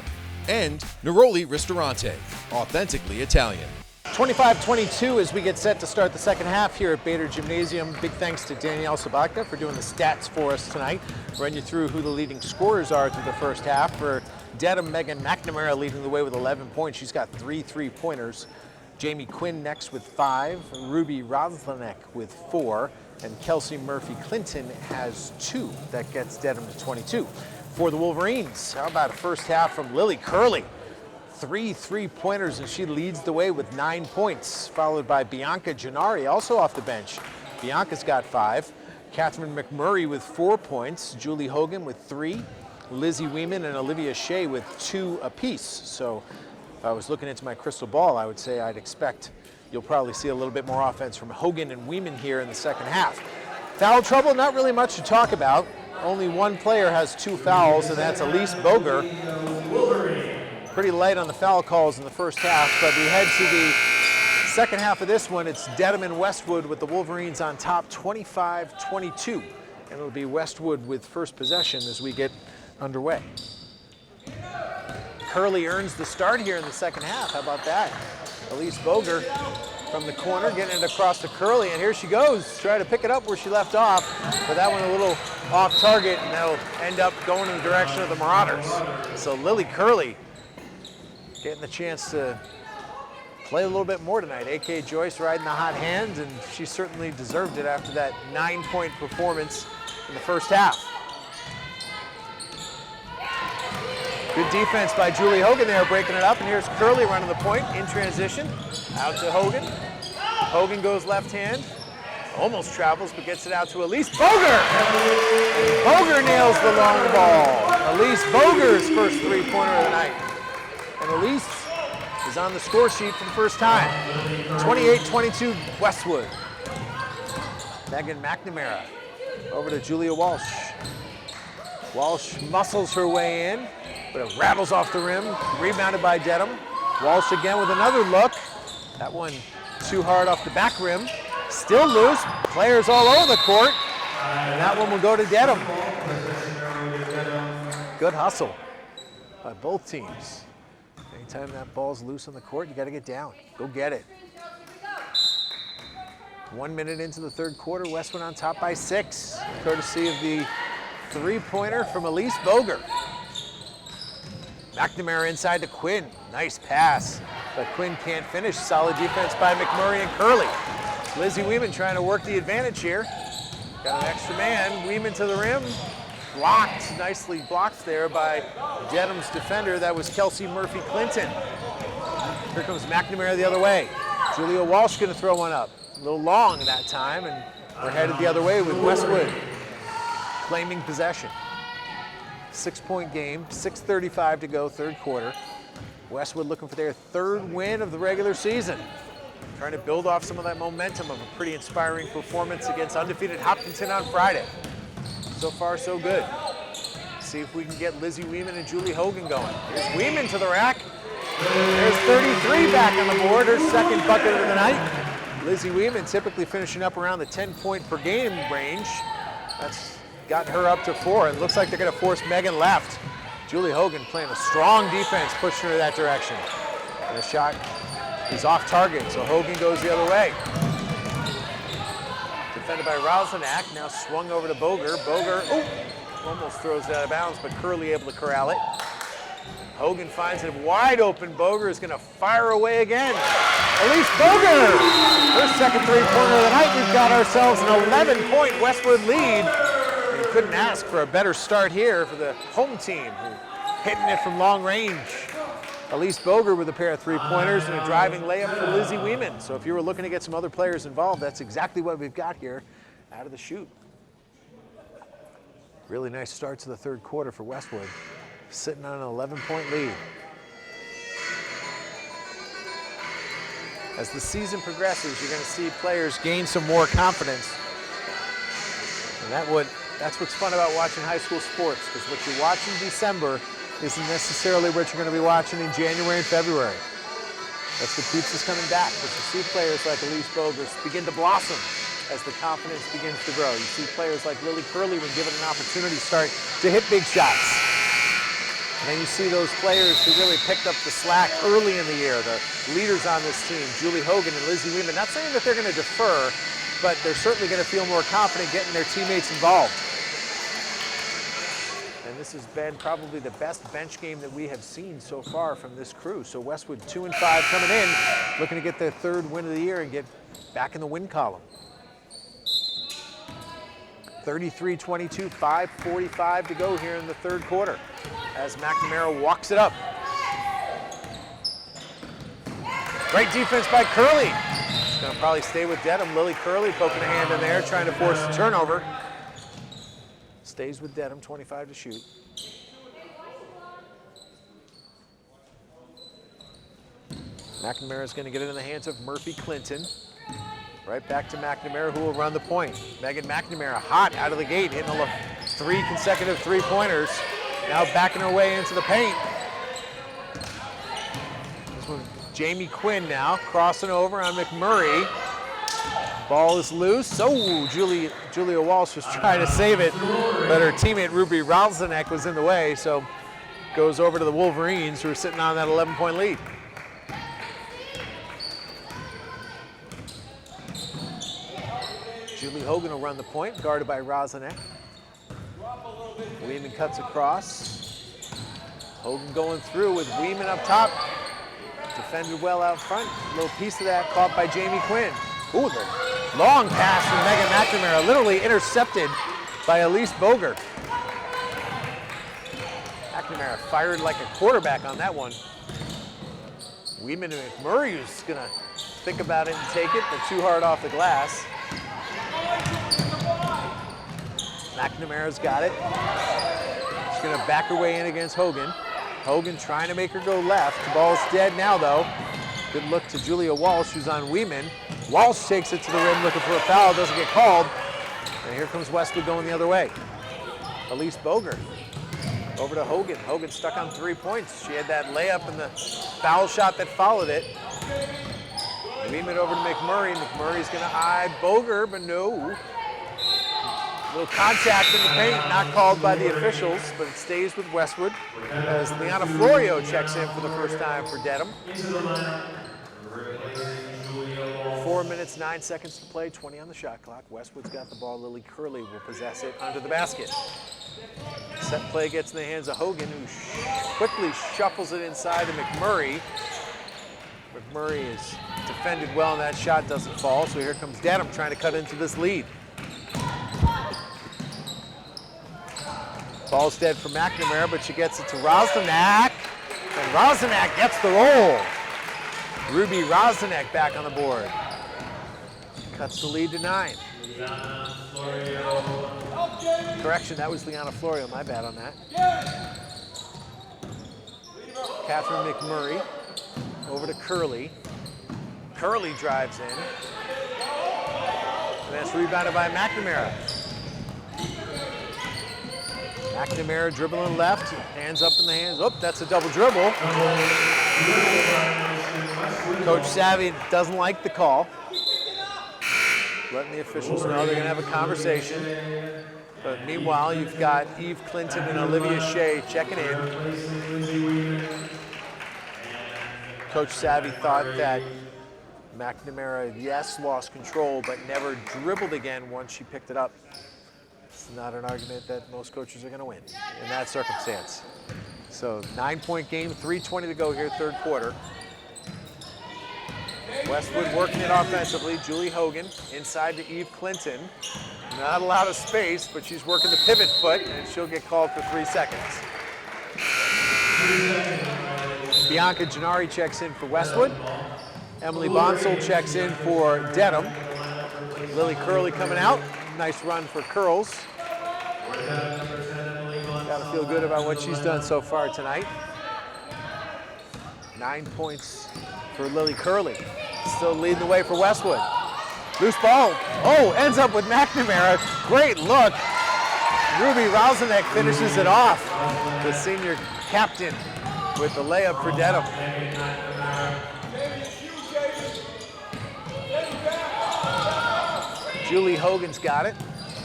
And Neroli Ristorante, authentically Italian. 25-22 as we get set to start the second half here at Bader Gymnasium. Big thanks to Danielle Sabatka for doing the stats for us tonight. Run you through who the leading scorers are through the first half. For Dedham, Megan McNamara leading the way with 11 points. She's got 3 3-pointers. Jamie Quinn next with 5, Ruby Roslanek with 4, and Kelsey Murphy Clinton has 2. That gets Dedham to 22. For the Wolverines, how about a first half from Lily Curley? 3 3-pointers, and she leads the way with 9 points, followed by Bianca Gennari, also off the bench. Bianca's got 5. Catherine McMurray with 4 points, Julie Hogan with 3, Lizzie Weeman and Olivia Shea with 2 apiece. So if I was looking into my crystal ball, I would say I'd expect you'll probably see a little bit more offense from Hogan and Weeman here in the second half. Foul trouble, not really much to talk about. Only one player has 2 fouls, and that's Elise Boger. Pretty light on the foul calls in the first half, but we head to the second half of this one. It's Dedham and Westwood with the Wolverines on top 25-22. And it'll be Westwood with first possession as we get underway. Curley earns the start here in the second half. How about that? Elise Boger from the corner, getting it across to Curley, and here she goes, trying to pick it up where she left off, but that one a little off target, and that'll end up going in the direction of the Marauders. So Lily Curley getting the chance to play a little bit more tonight. A.K. Joyce riding the hot hand, and she certainly deserved it after that 9-point performance in the first half. Good defense by Julie Hogan there, breaking it up, and here's Curley running the point in transition. Out to Hogan. Hogan goes left hand, almost travels, but gets it out to Elise Boger. Boger nails the long ball. Elise Boger's first 3-pointer of the night. And Elise is on the score sheet for the first time. 28-22 Westwood. Megan McNamara over to Julia Walsh. Walsh muscles her way in, but it rattles off the rim, rebounded by Dedham. Walsh again with another look. That one too hard off the back rim. Still loose, players all over the court, and that one will go to Dedham. Good hustle by both teams. Anytime that ball's loose on the court, you gotta get down. Go get it. 1 minute into the third quarter, Westwood on top by 6, courtesy of the 3-pointer from Elise Boger. McNamara inside to Quinn. Nice pass, but Quinn can't finish. Solid defense by McMurray and Curley. Lizzie Weeman trying to work the advantage here. Got an extra man. Weeman to the rim. Blocked, nicely blocked there by Dedham's defender. That was Kelsey Murphy Clinton. Here comes McNamara the other way. Julia Walsh gonna throw one up. A little long that time, and we're headed the other way with Westwood claiming possession. 6-point game, 6:35 to go, third quarter. Westwood looking for their 3rd win of the regular season. Trying to build off some of that momentum of a pretty inspiring performance against undefeated Hopkinton on Friday. So far, so good. See if we can get Lizzie Weeman and Julie Hogan going. Here's Weeman to the rack. There's 33 back on the board, her 2nd bucket of the night. Lizzie Weeman typically finishing up around the 10-point per game range. That's got her up to 4. It looks like they're going to force Megan left. Julie Hogan playing a strong defense, pushing her that direction. And the shot is off target, so Hogan goes the other way. Defended by Roslenak, now swung over to Boger. Boger, almost throws it out of bounds, but Curley able to corral it. Hogan finds it wide open. Boger is going to fire away again. Elise Boger, her 2nd 3-pointer of the night. We've got ourselves an 11-point Westwood lead. And couldn't ask for a better start here for the home team, hitting it from long range. Elise Boger with a pair of 3-pointers and a driving layup for Lizzie Weeman. So if you were looking to get some other players involved, that's exactly what we've got here out of the chute. Really nice start to the third quarter for Westwood, sitting on an 11-point lead. As the season progresses, you're going to see players gain some more confidence. And that's what's fun about watching high school sports, because what you watch in December isn't necessarily what you're going to be watching in January and February. That's what keeps us coming back, but you see players like Elise Boger begin to blossom as the confidence begins to grow. You see players like Lily Curley, when given an opportunity, start to hit big shots. And then you see those players who really picked up the slack early in the year, the leaders on this team, Julie Hogan and Lizzie Weeman. Not saying that they're going to defer, but they're certainly going to feel more confident getting their teammates involved. And this has been probably the best bench game that we have seen so far from this crew. So Westwood 2-5 coming in, looking to get their 3rd win of the year and get back in the win column. 33-22, 5:45 to go here in the third quarter as McNamara walks it up. Great defense by Curley. It's going to probably stay with Dedham. Lily Curley poking a hand in there, trying to force the turnover. Stays with Dedham, 25 to shoot. McNamara is going to get it in the hands of Murphy Clinton. Right back to McNamara, who will run the point. Megan McNamara hot out of the gate, hitting 3 consecutive three-pointers. Now backing her way into the paint. This one, Jamie Quinn now crossing over on McMurray. Ball is loose. Oh, Julia Walsh was trying to save it, but her teammate Ruby Ralzanek was in the way, so goes over to the Wolverines, who are sitting on that 11-point lead. Julie Hogan will run the point, guarded by Ralzanek. Weeman cuts across. Hogan going through with Weeman up top. Defended well out front. A little piece of that caught by Jamie Quinn. Ooh, the long pass from Megan McNamara, literally intercepted by Elise Boger. McNamara fired like a quarterback on that one. Weeman and McMurray is gonna think about it and take it, but too hard off the glass. McNamara's got it. She's gonna back her way in against Hogan. Hogan trying to make her go left. The ball's dead now though. Good look to Julia Walsh, who's on Weeman. Walsh takes it to the rim looking for a foul, doesn't get called. And here comes Westwood going the other way. Elise Boger over to Hogan. Hogan stuck on 3 points. She had that layup and the foul shot that followed it. Weeman over to McMurray. McMurray's gonna eye Boger, but no. Little contact in the paint, not called by the officials, but it stays with Westwood as Liana Florio checks in for the first time for Dedham. 4 minutes, 9 seconds to play, 20 on the shot clock. Westwood's got the ball. Lily Curley will possess it under the basket. Set play gets in the hands of Hogan, who quickly shuffles it inside to McMurray. McMurray is defended well, and that shot doesn't fall, so here comes Dedham trying to cut into this lead. Ball's dead for McNamara, but she gets it to Rosanack, and Rosanack gets the roll. Ruby Rosanack back on the board. Cuts the lead to 9. Correction, that was Liana Florio, my bad on that. Catherine McMurray over to Curley. Curley drives in. And that's rebounded by McNamara. McNamara dribbling left, hands up in the hands. Oh, that's a double dribble. Coach Savvy doesn't like the call. Letting the officials know they're gonna have a conversation. But meanwhile, you've got Eve Clinton and Olivia Shea checking in. Coach Savvy thought that McNamara, yes, lost control, but never dribbled again once she picked it up. It's not an argument that most coaches are going to win in that circumstance. So 9-point game, 3:20 to go here, third quarter. Westwood working it offensively. Julie Hogan inside to Eve Clinton. Not a lot of space, but she's working the pivot foot, and she'll get called for 3 seconds. Bianca Gennari checks in for Westwood. Emily Bonsall checks in for Dedham. Lily Curley coming out. Nice run for Curls. Gotta feel good about what she's done so far tonight. 9 points for Lily Curley. Still leading the way for Westwood. Loose ball. Oh, ends up with McNamara. Great look. Ruby Ralzanek finishes it off. The senior captain with the layup for Dedham. Julie Hogan's got it.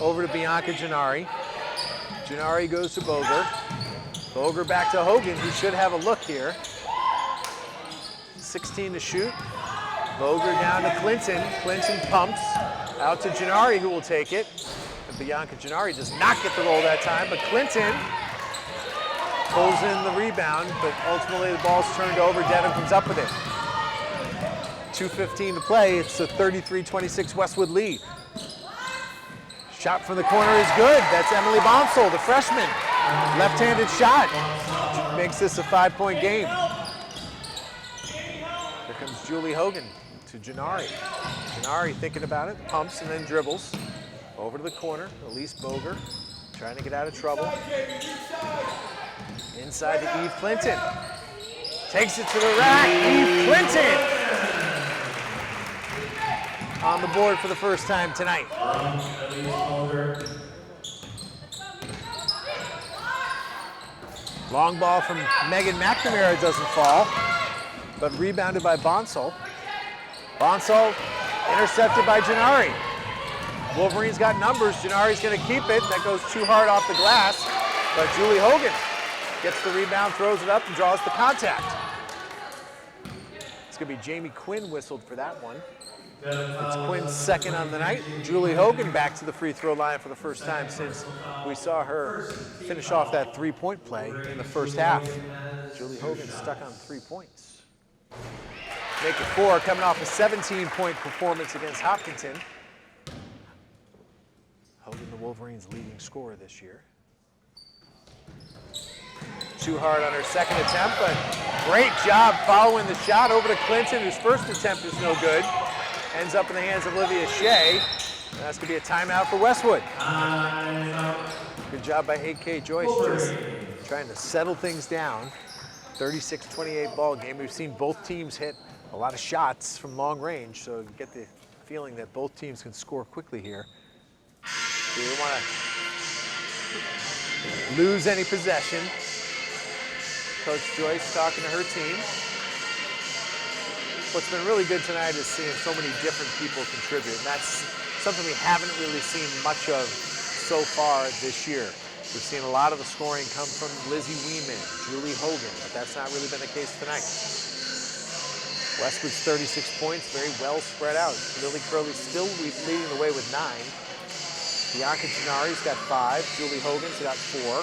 Over to Bianca Gennari. Gennari goes to Boger. Boger back to Hogan, who should have a look here. 16 to shoot. Boger down to Clinton. Clinton pumps. Out to Gennari, who will take it. And Bianca Gennari does not get the roll that time, but Clinton pulls in the rebound, but ultimately the ball's turned over. Dedham comes up with it. 2:15 to play. It's a 33-26 Westwood lead. Shot from the corner is good. That's Emily Bonsall, the freshman. Left-handed shot. Makes this a 5-point game. Here comes Julie Hogan to Gennari. Gennari thinking about it, pumps and then dribbles. Over to the corner, Elise Boger trying to get out of trouble. Inside to Eve Clinton. Takes it to the rack, Eve Clinton. on the board for the first time tonight. Long ball from Megan McNamara doesn't fall, but rebounded by Bonsall. Bonsall intercepted by Gennari. Wolverines got numbers. Gennari's going to keep it. That goes too hard off the glass, but Julie Hogan gets the rebound, throws it up, and draws the contact. It's going to be Jamie Quinn whistled for that one. It's Quinn's second on the night. Julie Hogan back to the free throw line for the first time since we saw her finish off that three-point play in the first half. Julie Hogan stuck on 3 points. Make it 4, coming off a 17-point performance against Hopkinton. Hogan, the Wolverines' leading scorer this year. Too hard on her second attempt, but great job following the shot over to Clinton, whose first attempt is no good. Ends up in the hands of Olivia Shea. And that's going to be a timeout for Westwood. Good job by AK Joyce, just trying to settle things down. 36-28 ball game. We've seen both teams hit a lot of shots from long range, so you get the feeling that both teams can score quickly here. So you don't want to lose any possession. Coach Joyce talking to her team. What's been really good tonight is seeing so many different people contribute, and that's something we haven't really seen much of so far this year. We've seen a lot of the scoring come from Lizzie Weeman, Julie Hogan, but that's not really been the case tonight. Westwood's 36 points, very well spread out. Lily Curley still leading the way with 9. Bianca Gennari's got 5, Julie Hogan's got 4.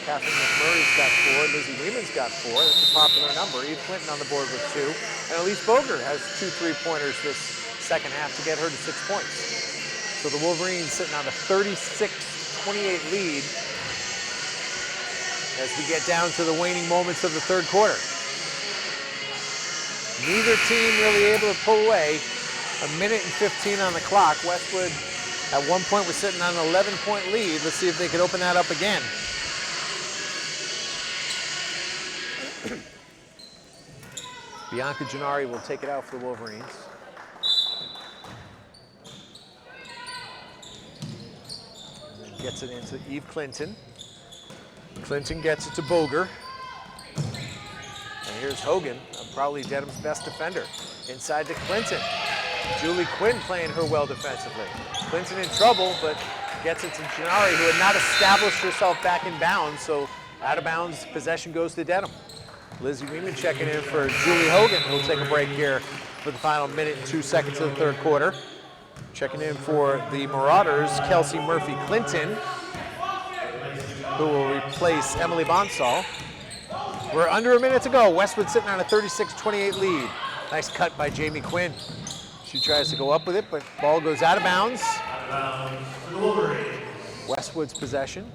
Catherine McMurray's got 4, Lizzie Weeman's got 4. That's a popular number. Eve Clinton on the board with 2. And Elise Boger has 2 3-pointers this second half to get her to 6 points. So the Wolverines sitting on a 36-28 lead as we get down to the waning moments of the third quarter. Neither team really able to pull away. 1:15 on the clock. Westwood at one point was sitting on an 11-point lead. Let's see if they can open that up again. Bianca Gennari will take it out for the Wolverines. And then gets it into Eve Clinton. Clinton gets it to Boger. And here's Hogan, probably Dedham's best defender. Inside to Clinton. Julie Quinn playing her well defensively. Clinton in trouble, but gets it to Gennari, who had not established herself back in bounds, so out of bounds, possession goes to Dedham. Lizzie Weeman checking in for Julie Hogan, who'll take a break here for the final minute and 2 seconds of the third quarter. Checking in for the Marauders, Kelsey Murphy-Clinton, who will replace Emily Bonsall. We're under a minute to go. Westwood sitting on a 36-28 lead. Nice cut by Jamie Quinn. She tries to go up with it, but ball goes out of bounds. Westwood's possession.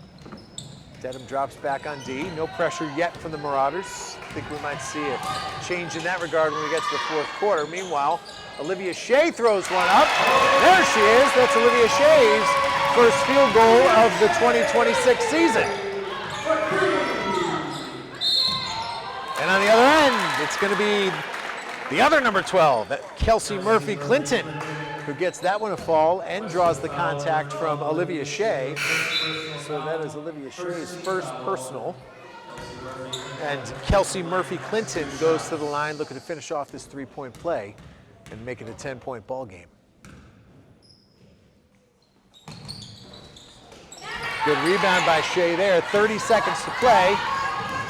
Dedham drops back on D. No pressure yet from the Marauders. I think we might see a change in that regard when we get to the fourth quarter. Meanwhile, Olivia Shea throws one up. There she is. That's Olivia Shea's first field goal of the 2026 season. And on the other end, it's going to be the other number 12, Kelsey Murphy-Clinton, who gets that one a fall and draws the contact from Olivia Shea. So that is Olivia Shea's first personal. And Kelsey Murphy-Clinton goes to the line looking to finish off this 3-point play and make it a 10-point ball game. Good rebound by Shea there. 30 seconds to play.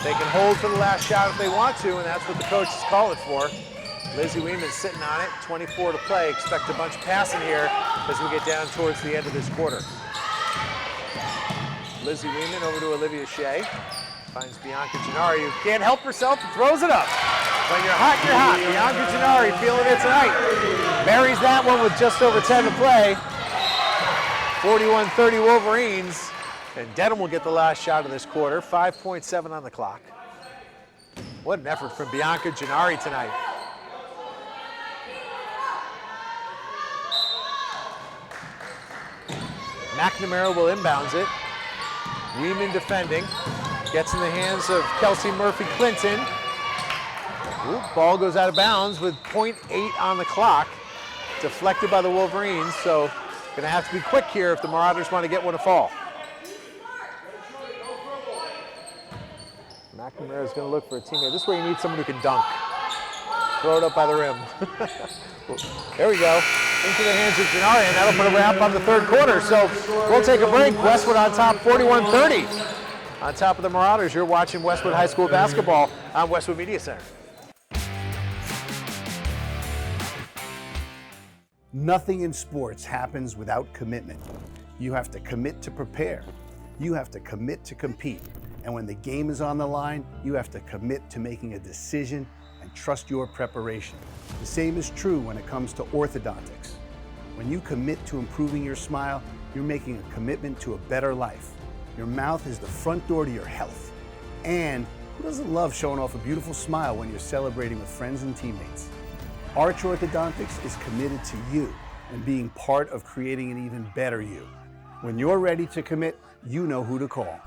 They can hold for the last shot if they want to, and that's what the coaches call it for. Lizzie Weeman sitting on it, 24 to play. Expect a bunch of passing here as we get down towards the end of this quarter. Lizzie Weeman over to Olivia Shea. Finds Bianca Gennari, who can't help herself and throws it up. When you're hot, you're hot. Bianca Gennari feeling it tonight. Buries that one with just over 10 to play. 41-30 Wolverines. And Dedham will get the last shot of this quarter. 5.7 on the clock. What an effort from Bianca Gennari tonight. McNamara will inbounds it. Weeman defending. Gets in the hands of Kelsey Murphy-Clinton. Ball goes out of bounds with 0.8 on the clock. deflected by the Wolverines, so going to have to be quick here if the Marauders want to get one to fall. McNamara is going to look for a teammate. This way you need someone who can dunk. Throw it up by the rim. There we go. Into the hands of Gennari, and that'll put a wrap on the third quarter. So we'll take a break. Westwood on top 41-30. On top of the Marauders, you're watching Westwood High School basketball on Westwood Media Center. Nothing in sports happens without commitment. You have to commit to prepare. You have to commit to compete. And when the game is on the line, you have to commit to making a decision and trust your preparation. The same is true when it comes to orthodontics. When you commit to improving your smile, you're making a commitment to a better life. Your mouth is the front door to your health. And who doesn't love showing off a beautiful smile when you're celebrating with friends and teammates? Arch Orthodontics is committed to you and being part of creating an even better you. When you're ready to commit, you know who to call.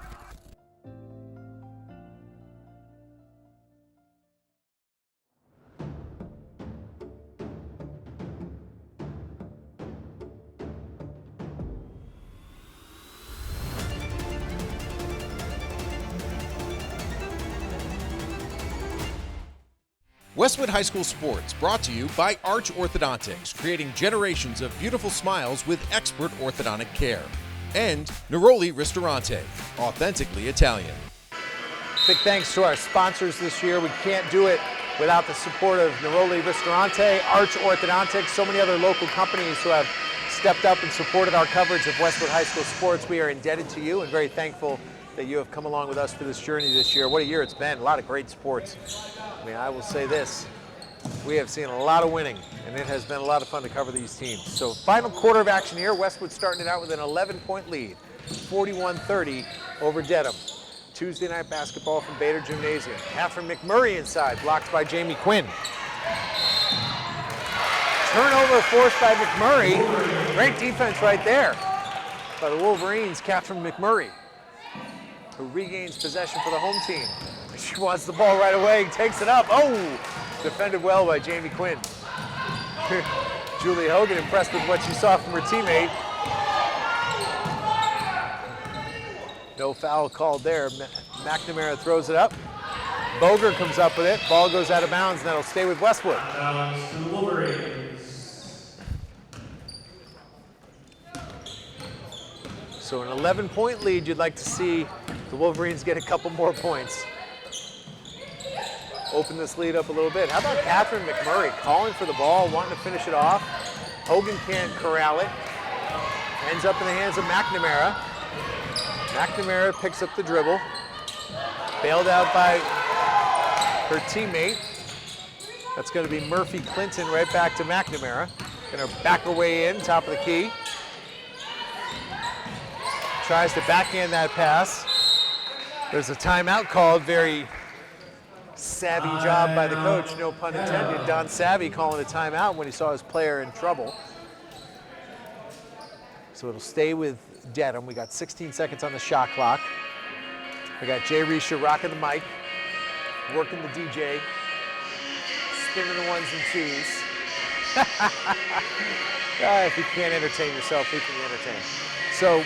Westwood High School Sports brought to you by Arch Orthodontics, creating generations of beautiful smiles with expert orthodontic care. And Neroli Ristorante, authentically Italian. Big thanks to our sponsors this year. We can't do it without the support of Neroli Ristorante, Arch Orthodontics, so many other local companies who have stepped up and supported our coverage of Westwood High School sports. We are indebted to you and very thankful that you have come along with us for this journey this year. What a year it's been. A lot of great sports. I mean, I will say this, we have seen a lot of winning, and it has been a lot of fun to cover these teams. So final quarter of action here, Westwood starting it out with an 11-point lead, 41-30 over Dedham. Tuesday night basketball from Bader Gymnasium. Catherine McMurray inside, blocked by Jamie Quinn. Turnover forced by McMurray. Great defense right there by the Wolverines, Catherine McMurray, who regains possession for the home team. She wants the ball right away, takes it up. Oh, defended well by Jamie Quinn. Julie Hogan impressed with what she saw from her teammate. No foul called there. McNamara throws it up. Boger comes up with it. Ball goes out of bounds, and that'll stay with Westwood. So an 11-point lead, you'd like to see the Wolverines get a couple more points. Open this lead up a little bit. How about Catherine McMurray calling for the ball, wanting to finish it off. Hogan can't corral it. Ends up in the hands of McNamara. McNamara picks up the dribble. Bailed out by her teammate. That's going to be Murphy Clinton right back to McNamara. Going to back her way in, top of the key. Tries to backhand that pass. There's a timeout called. Very savvy job by the coach, no pun intended. Don Savvy calling a timeout when he saw his player in trouble. So it'll stay with Dedham. We got 16 seconds on the shot clock. We got Jay Risha rocking the mic, working the DJ, spinning the ones and twos. If you can't entertain yourself, who can you entertain? So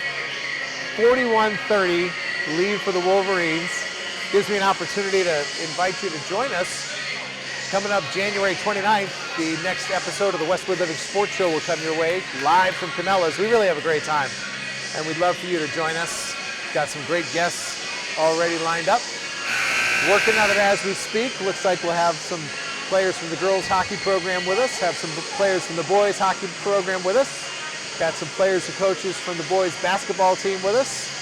41-30 lead for the Wolverines. Gives me an opportunity to invite you to join us. Coming up January 29th, the next episode of the Westwood Living Sports Show will come your way, live from Camellas. We really have a great time, and we'd love for you to join us. Got some great guests already lined up. Working on it as we speak. Looks like we'll have some players from the girls hockey program with us, have some players from the boys hockey program with us. Got some players and coaches from the boys basketball team with us.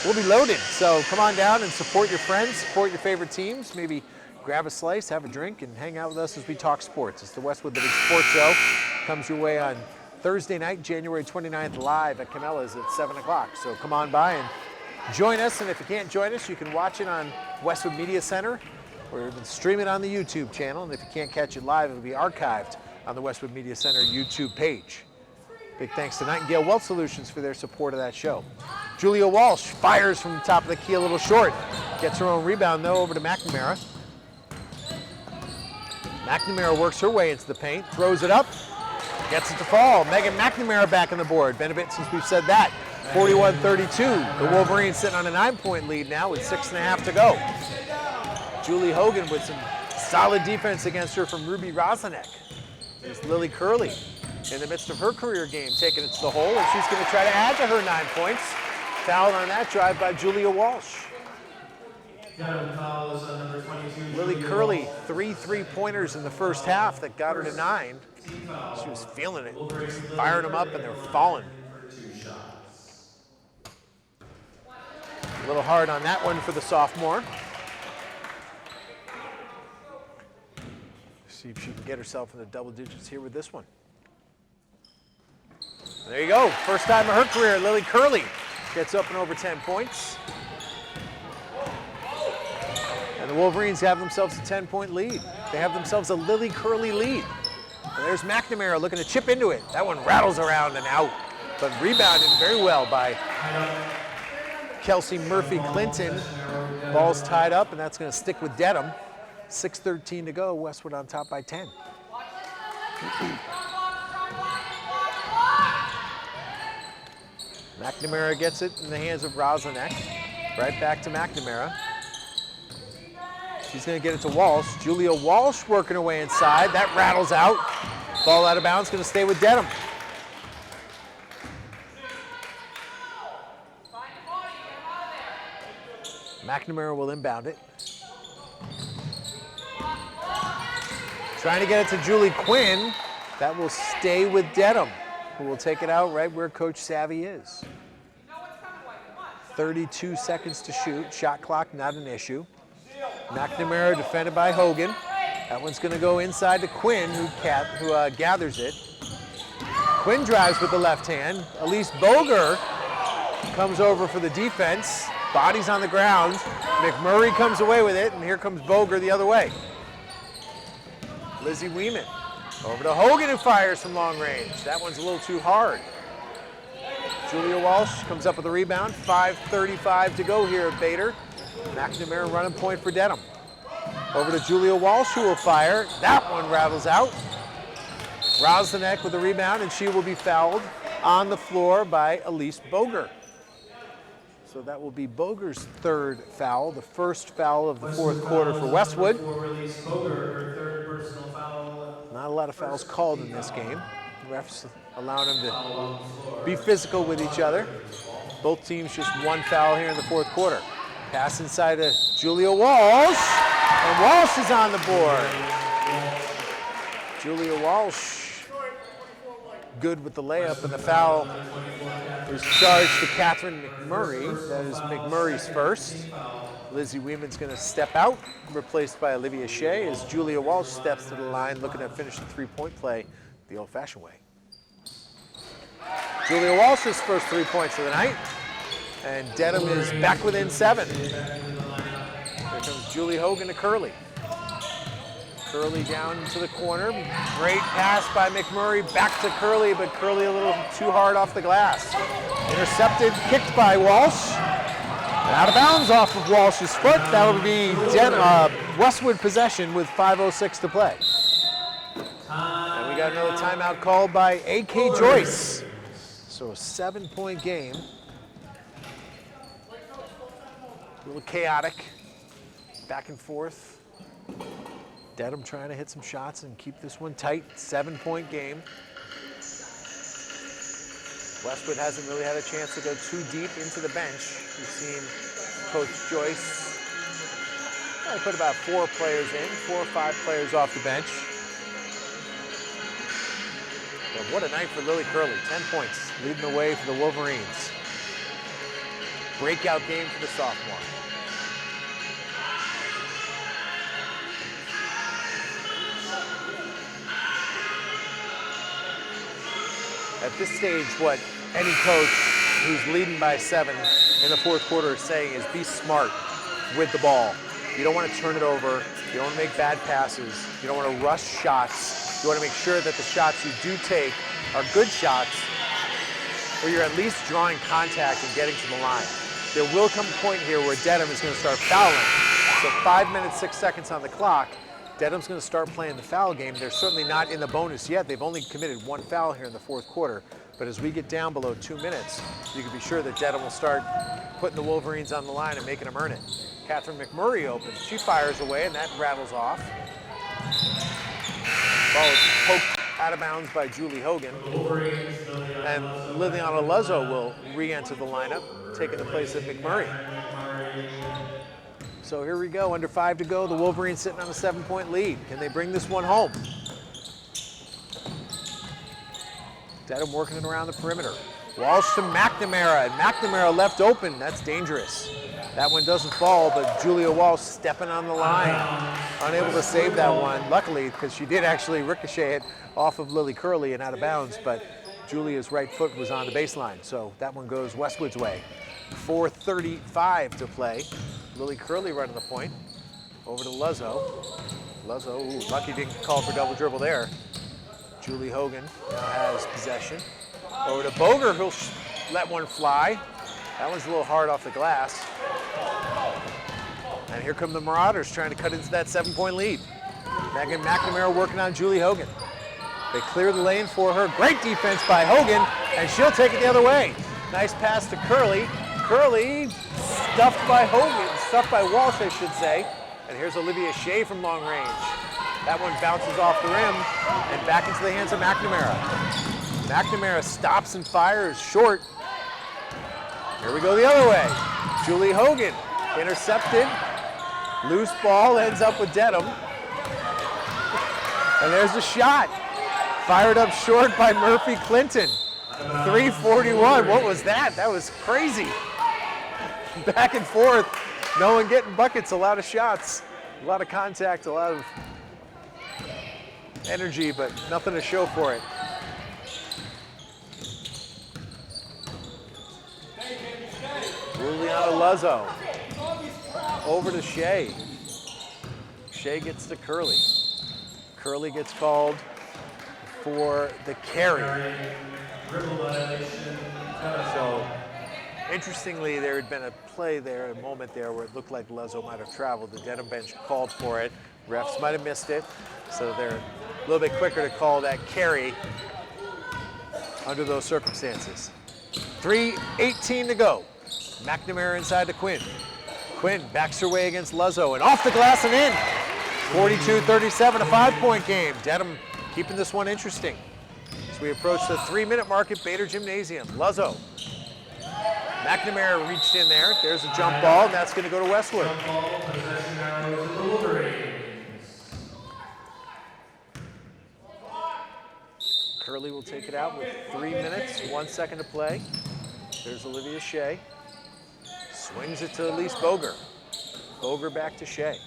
We'll be loaded, so come on down and support your friends, support your favorite teams, maybe grab a slice, have a drink, and hang out with us as we talk sports. It's the Westwood Living Sports Show. Comes your way on Thursday night, January 29th, live at Camellas at 7 o'clock. So come on by and join us, and if you can't join us, you can watch it on Westwood Media Center, or you can stream it on the YouTube channel, and if you can't catch it live, it'll be archived on the Westwood Media Center YouTube page. Big thanks to Nightingale Wealth Solutions for their support of that show. Julia Walsh fires from the top of the key a little short. Gets her own rebound, though, over to McNamara. McNamara works her way into the paint, throws it up. Gets it to fall. Megan McNamara back on the board. Been a bit since we've said that. 41-32. The Wolverines sitting on a 9-point lead now with 6.5 to go. Julie Hogan with some solid defense against her from Ruby Roslanek. There's Lily Curley in the midst of her career game, taking it to the hole, and she's going to try to add to her 9 points. Fouled on that drive by Julia Walsh. Lily Curley, 3 3-pointers in the first half that got her to 9. She was feeling it, firing them up, and they're falling. A little hard on that one for the sophomore. See if she can get herself in the double digits here with this one. There you go. First time of her career, Lily Curley gets up and over 10 points. And the Wolverines have themselves a 10-point lead. They have themselves a Lily Curley lead. And there's McNamara looking to chip into it. That one rattles around and out, but rebounded very well by Kelsey Murphy Clinton. Ball's tied up, and that's going to stick with Dedham. 6:13 to go. Westwood on top by 10. McNamara gets it in the hands of Roslanek. Right back to McNamara. She's going to get it to Walsh. Julia Walsh working her way inside. That rattles out. Ball out of bounds, going to stay with Dedham. McNamara will inbound it. Trying to get it to Julie Quinn. That will stay with Dedham, who will take it out right where Coach Savvy is. 32 seconds to shoot. Shot clock not an issue. McNamara defended by Hogan. That one's going to go inside to Quinn, who gathers it. Quinn drives with the left hand. Elise Boger comes over for the defense. Body's on the ground. McMurray comes away with it, and here comes Boger the other way. Lizzie Weeman over to Hogan, who fires from long range. That one's a little too hard. Julia Walsh comes up with a rebound. 5:35 to go here at Bader. McNamara running point for Dedham. Over to Julia Walsh, who will fire. That one rattles out. Roslanek with a rebound, and she will be fouled on the floor by Elise Boger. So that will be Boger's third foul, the first foul of the fourth quarter for Westwood. Not a lot of fouls called in this game. The refs allowing them to be physical with each other. Both teams just one foul here in the fourth quarter. Pass inside to Julia Walsh, and Walsh is on the board. Julia Walsh, good with the layup, and the foul is charged to Catherine McMurray. That is McMurray's first. Lizzie Weeman's going to step out, replaced by Olivia Shea, as Julia Walsh steps to the line, looking to finish the three-point play the old-fashioned way. Julia Walsh's first 3 points of the night, and Dedham is back within 7. Here comes Julie Hogan to Curley. Curley down to the corner. Great pass by McMurray, back to Curley, but Curley a little too hard off the glass. Intercepted, kicked by Walsh. And out of bounds off of Walsh's foot. That will be Westwood possession with 5:06 to play. And we got another timeout called by A.K. Joyce. So a 7-point game. A little chaotic, back and forth. Dedham trying to hit some shots and keep this one tight. 7-point game. Westwood hasn't really had a chance to go too deep into the bench. We've seen Coach Joyce put about 4 players in, 4 or 5 players off the bench. But what a night for Lily Curley. 10 points, leading the way for the Wolverines. Breakout game for the sophomore. At this stage, what any coach who's leading by 7 in the fourth quarter is saying is be smart with the ball. You don't want to turn it over. You don't want to make bad passes. You don't want to rush shots. You want to make sure that the shots you do take are good shots, or you're at least drawing contact and getting to the line. There will come a point here where Dedham is going to start fouling. So 5 minutes, 6 seconds on the clock. Dedham's going to start playing the foul game. They're certainly not in the bonus yet. They've only committed 1 foul here in the 4th quarter. But as we get down below 2 minutes, you can be sure that Dedham will start putting the Wolverines on the line and making them earn it. Catherine McMurray opens. She fires away, and that rattles off. Ball is poked out of bounds by Julie Hogan. And Liliana Luzzo will re-enter the lineup, taking the place of McMurray. So here we go, under 5 to go. The Wolverines sitting on a 7-point lead. Can they bring this one home? Dedham working it around the perimeter. Walsh to McNamara, and McNamara left open. That's dangerous. That one doesn't fall, but Julia Walsh stepping on the line. Unable to save that one, luckily, because she did actually ricochet it off of Lily Curley and out of bounds, but Julia's right foot was on the baseline, so that one goes Westwood's way. 4:35 to play. Lily Curley running the point. Over to Luzzo. Luzzo, ooh, lucky didn't call for double dribble there. Julie Hogan now has possession. Over to Boger, who'll let one fly. That one's a little hard off the glass. And here come the Marauders trying to cut into that 7-point lead. Megan McNamara working on Julie Hogan. They clear the lane for her. Great defense by Hogan, and she'll take it the other way. Nice pass to Curley. Curley stuffed by Hogan, stuffed by Walsh, I should say. And here's Olivia Shea from long range. That one bounces off the rim and back into the hands of McNamara. McNamara stops and fires short. Here we go the other way. Julie Hogan intercepted. Loose ball ends up with Dedham. And there's the shot. Fired up short by Murphy Clinton. 3:41. What was that? That was crazy. Back and forth. No one getting buckets. A lot of shots. A lot of contact. A lot of energy, but nothing to show for it. Juliana Luzzo. Over to Shea. Shea gets to Curley. Curley gets called for the carry. So, interestingly, there had been a play there, a moment there where it looked like Luzzo might have traveled. The Dedham bench called for it. Refs might have missed it, so they're a little bit quicker to call that carry under those circumstances. 3:18 to go. McNamara inside to Quinn. Quinn backs her way against Luzzo and off the glass and in. 42-37, a 5-point game. Dedham keeping this one interesting. As we approach the 3-minute mark at Bader Gymnasium. Luzzo. McNamara reached in there. There's a jump ball, and that's going to go to Westwood. Curley will take it out with 3 minutes, 1 second to play. There's Olivia Shea. Swings it to Elise Boger. Boger back to Shea.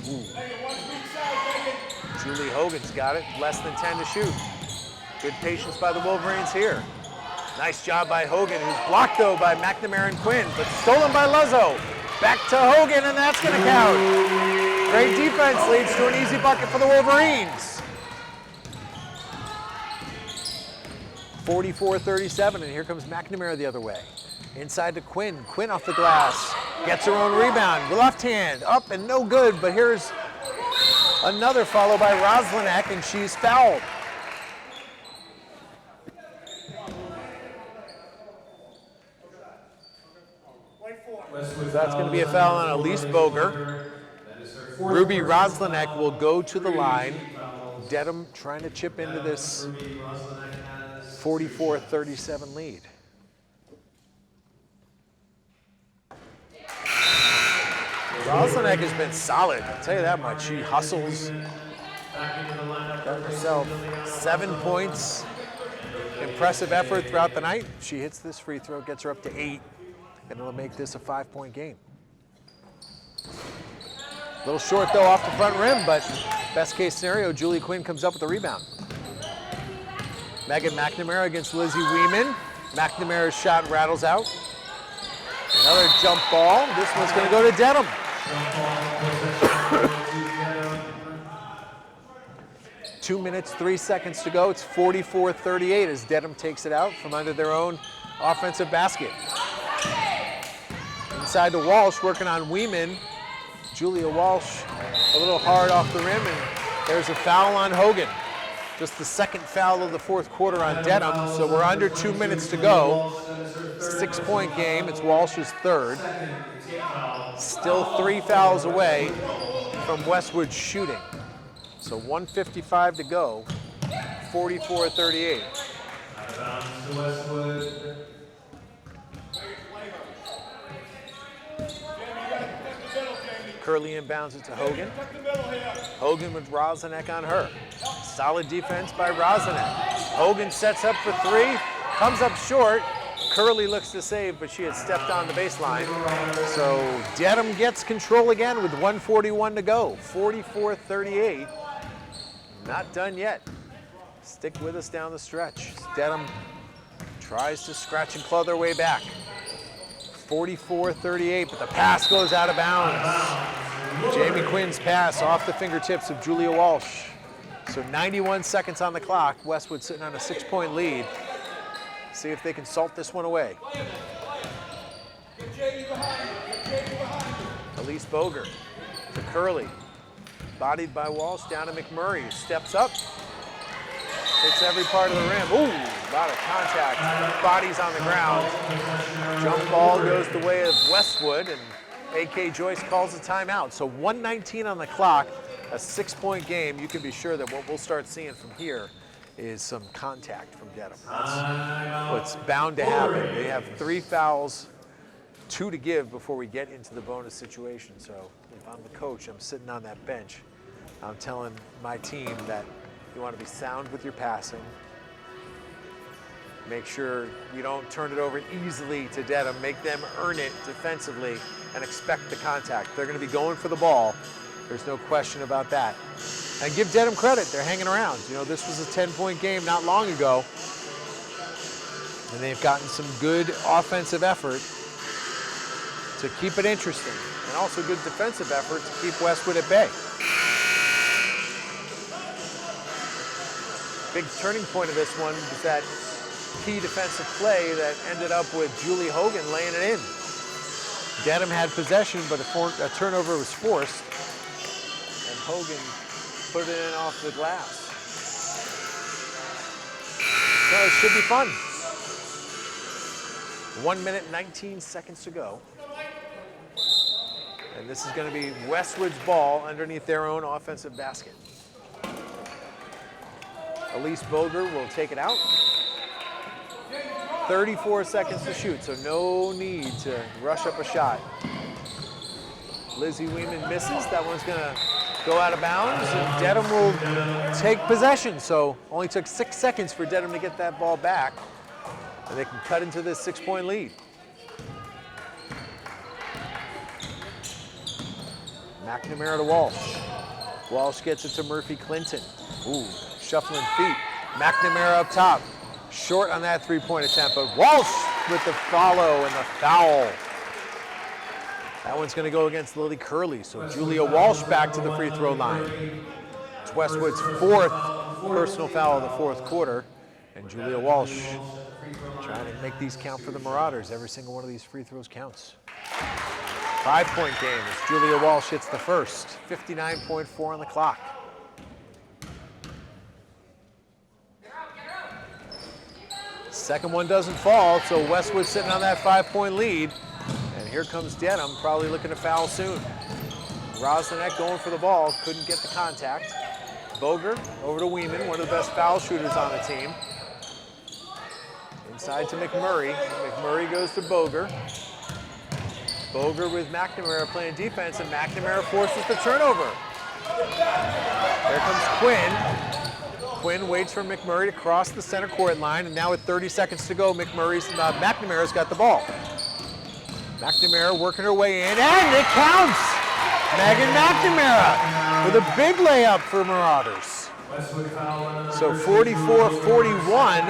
Ooh. Julie Hogan's got it, less than 10 to shoot. Good patience by the Wolverines here. Nice job by Hogan, who's blocked though by McNamara and Quinn, but stolen by Luzzo. Back to Hogan, and that's gonna count. Great defense leads to an easy bucket for the Wolverines. 44-37, and here comes McNamara the other way. Inside to Quinn. Quinn off the glass. Gets her own rebound. Left hand up and no good, but here's another follow by Roslinek, and she's fouled. That's going to be a foul on Elise Boger. Ruby Roslinek will go to the line. Dedham trying to chip into this 44-37 lead. Roslinek has been solid, I'll tell you that much. She hustles. Got herself 7 points. Impressive effort throughout the night. She hits this free throw, gets her up to 8, and it'll make this a 5-point game. A little short though off the front rim, but best case scenario, Julie Quinn comes up with the rebound. Megan McNamara against Lizzie Weeman. McNamara's shot rattles out. Another jump ball. This one's going to go to Dedham. 2 minutes, 3 seconds to go. It's 44-38 as Dedham takes it out from under their own offensive basket. Inside to Walsh, working on Weeman. Julia Walsh a little hard off the rim, and there's a foul on Hogan. Just the second foul of the fourth quarter on Dedham, so we're under 2 minutes to go. 6-point game, it's Walsh's third. Still 3 fouls away from Westwood shooting. So 1:55 to go, 44-38. Curley inbounds it to Hogan. Hogan with Rosanek on her. Solid defense by Rosanek. Hogan sets up for three, comes up short. Curley looks to save, but she had stepped on the baseline. So Dedham gets control again with 1:41 to go, 44-38. Not done yet. Stick with us down the stretch. Dedham tries to scratch and claw their way back. 44-38, but the pass goes out of bounds. Jamie Quinn's pass off the fingertips of Julia Walsh. So 91 seconds on the clock. Westwood sitting on a 6-point lead. See if they can salt this one away. Elise Boger to Curley. Bodied by Walsh, down to McMurray. Steps up. Hits every part of the rim. Ooh, a lot of contact. Bodies on the ground. Jump ball goes the way of Westwood, and A.K. Joyce calls a timeout. So 1:19 on the clock, a 6-point game. You can be sure that what we'll start seeing from here is some contact from Dedham. That's what's bound to happen. They have 3 fouls, 2 to give before we get into the bonus situation. So if I'm the coach, I'm sitting on that bench. I'm telling my team that you want to be sound with your passing. Make sure you don't turn it over easily to Dedham. Make them earn it defensively and expect the contact. They're going to be going for the ball. There's no question about that. And give Dedham credit. They're hanging around. You know, this was a 10-point game not long ago. And they've gotten some good offensive effort to keep it interesting. And also good defensive effort to keep Westwood at bay. Big turning point of this one was that key defensive play that ended up with Julie Hogan laying it in. Dedham had possession, but a turnover was forced, and Hogan put it in off the glass. So it should be fun. 1 minute, 19 seconds to go. And this is going to be Westwood's ball underneath their own offensive basket. Elise Boger will take it out. 34 seconds to shoot, so no need to rush up a shot. Lizzie Weeman misses. That one's going to go out of bounds, and Dedham will take possession. So only took 6 seconds for Dedham to get that ball back, and they can cut into this 6-point lead. McNamara to Walsh. Walsh gets it to Murphy Clinton. Ooh, shuffling feet. McNamara up top. Short on that 3-point attempt, but Walsh with the follow and the foul. That one's going to go against Lily Curley, so Julia Walsh back to the free throw line. It's Westwood's 4th personal foul of the 4th quarter, and Julia Walsh trying to make these count for the Marauders. Every single one of these free throws counts. 5-point game as Julia Walsh hits the first. 59.4 on the clock. Second one doesn't fall, so Westwood sitting on that 5-point lead. And here comes Dedham, probably looking to foul soon. Rosanek going for the ball, couldn't get the contact. Boger over to Weeman, one of the best foul shooters on the team. Inside to McMurray. McMurray goes to Boger. Boger with McNamara playing defense, and McNamara forces the turnover. There comes Quinn. Quinn waits for McMurray to cross the center court line, and now with 30 seconds to go, McNamara's got the ball. McNamara working her way in, and it counts! Megan McNamara with a big layup for Marauders. So 44-41,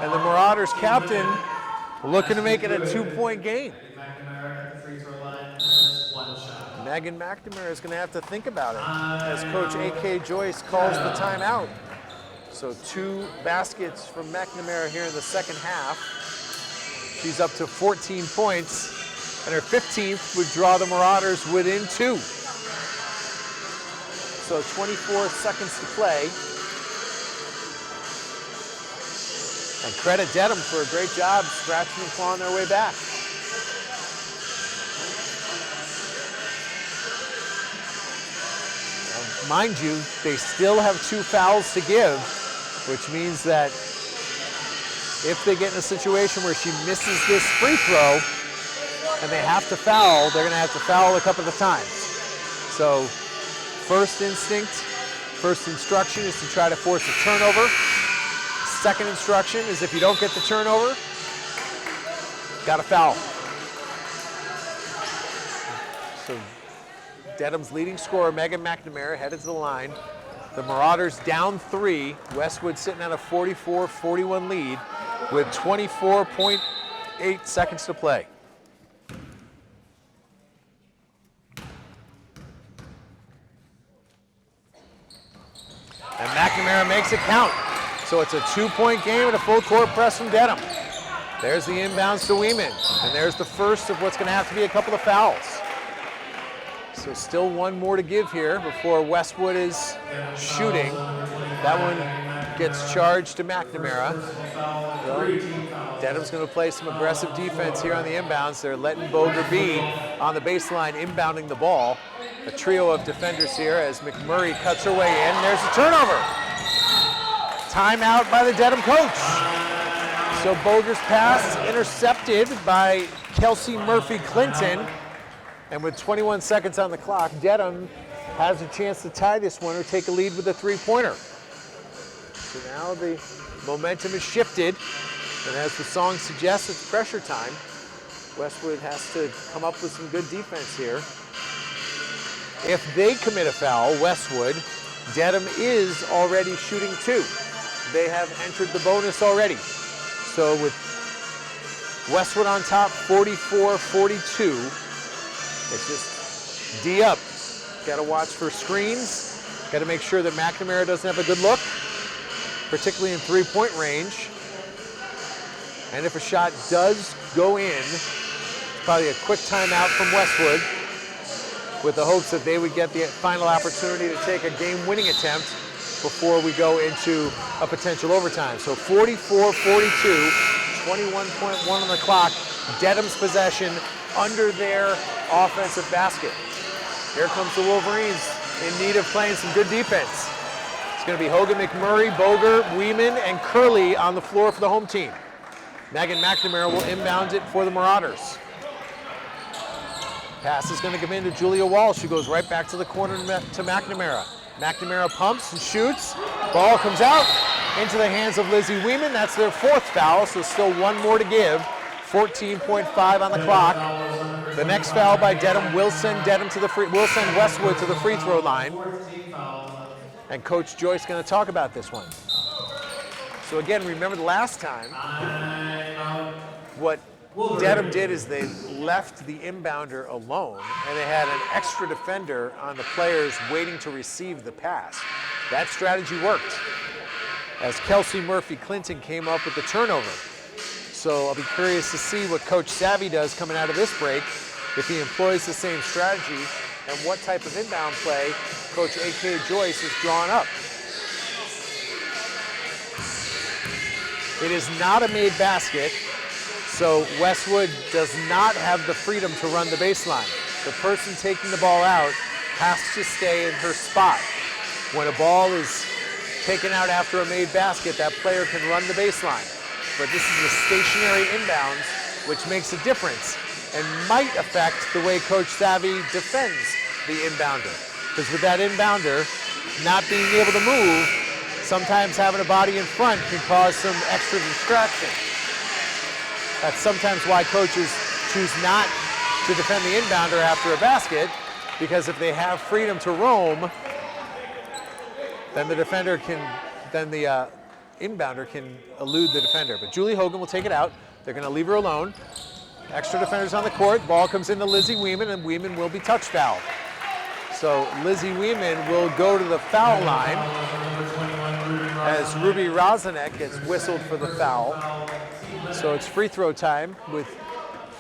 and the Marauders captain looking to make it a 2-point game. Megan McNamara is going to have to think about it as Coach A.K. Joyce calls the timeout. So 2 baskets from McNamara here in the second half. She's up to 14 points, and her 15th would draw the Marauders within 2. So 24 seconds to play. And credit Dedham for a great job scratching and clawing their way back. Now, mind you, they still have 2 fouls to give, which means that if they get in a situation where she misses this free throw and they have to foul, they're going to have to foul a couple of times. So first instinct, first instruction is to try to force a turnover. Second instruction is if you don't get the turnover, got to foul. So Dedham's leading scorer, Megan McNamara, headed to the line. The Marauders down 3. Westwood sitting on a 44-41 lead with 24.8 seconds to play. And McNamara makes it count. So it's a 2-point game and a full court press from Dedham. There's the inbounds to Weeman. And there's the first of what's going to have to be a couple of fouls. So still one more to give here before Westwood is shooting. That one gets charged to McNamara. Dedham's going to play some aggressive defense here on the inbounds. They're letting Boger be on the baseline inbounding the ball. A trio of defenders here as McMurray cuts her way in. There's a turnover. Timeout by the Dedham coach. So Boger's pass intercepted by Kelsey Murphy Clinton. And with 21 seconds on the clock, Dedham has a chance to tie this one or take a lead with a 3-pointer. So now the momentum is shifted. And as the song suggests, it's pressure time. Westwood has to come up with some good defense here. If they commit a foul, Westwood, Dedham is already shooting 2. They have entered the bonus already. So with Westwood on top, 44-42, it's just D up. Got to watch for screens. Got to make sure that McNamara doesn't have a good look, particularly in 3-point range. And if a shot does go in, it's probably a quick timeout from Westwood with the hopes that they would get the final opportunity to take a game-winning attempt before we go into a potential overtime. So 44-42, 21.1 on the clock. Dedham's possession under their offensive basket. Here comes the Wolverines in need of playing some good defense. It's going to be Hogan, McMurray, Boger, Weeman, and Curley on the floor for the home team. Megan McNamara will inbound it for the Marauders. Pass is going to come into Julia Walsh, who goes right back to the corner to McNamara. McNamara pumps and shoots. Ball comes out into the hands of Lizzie Weeman. That's their 4th foul, so still one more to give. 14.5 on the clock. The next foul by Dedham will send Westwood to the free throw line. And Coach Joyce is going to talk about this one. So again, remember the last time, what Dedham did is they left the inbounder alone, and they had an extra defender on the players waiting to receive the pass. That strategy worked, as Kelsey Murphy Clinton came up with the turnover. So I'll be curious to see what Coach Savvy does coming out of this break, if he employs the same strategy, and what type of inbound play Coach A.K. Joyce is drawing up. It is not a made basket, so Westwood does not have the freedom to run the baseline. The person taking the ball out has to stay in her spot. When a ball is taken out after a made basket, that player can run the baseline. But this is a stationary inbounds, which makes a difference and might affect the way Coach Savvy defends the inbounder. Because with that inbounder not being able to move, sometimes having a body in front can cause some extra distraction. That's sometimes why coaches choose not to defend the inbounder after a basket, because if they have freedom to roam, then the inbounder can elude the defender. But Julie Hogan will take it out. They're going to leave her alone. Extra defenders on the court. Ball comes into Lizzie Weeman, and Weeman will be touch fouled. So Lizzie Weeman will go to the foul line as Ruby Rozanek gets whistled for the foul. So it's free throw time with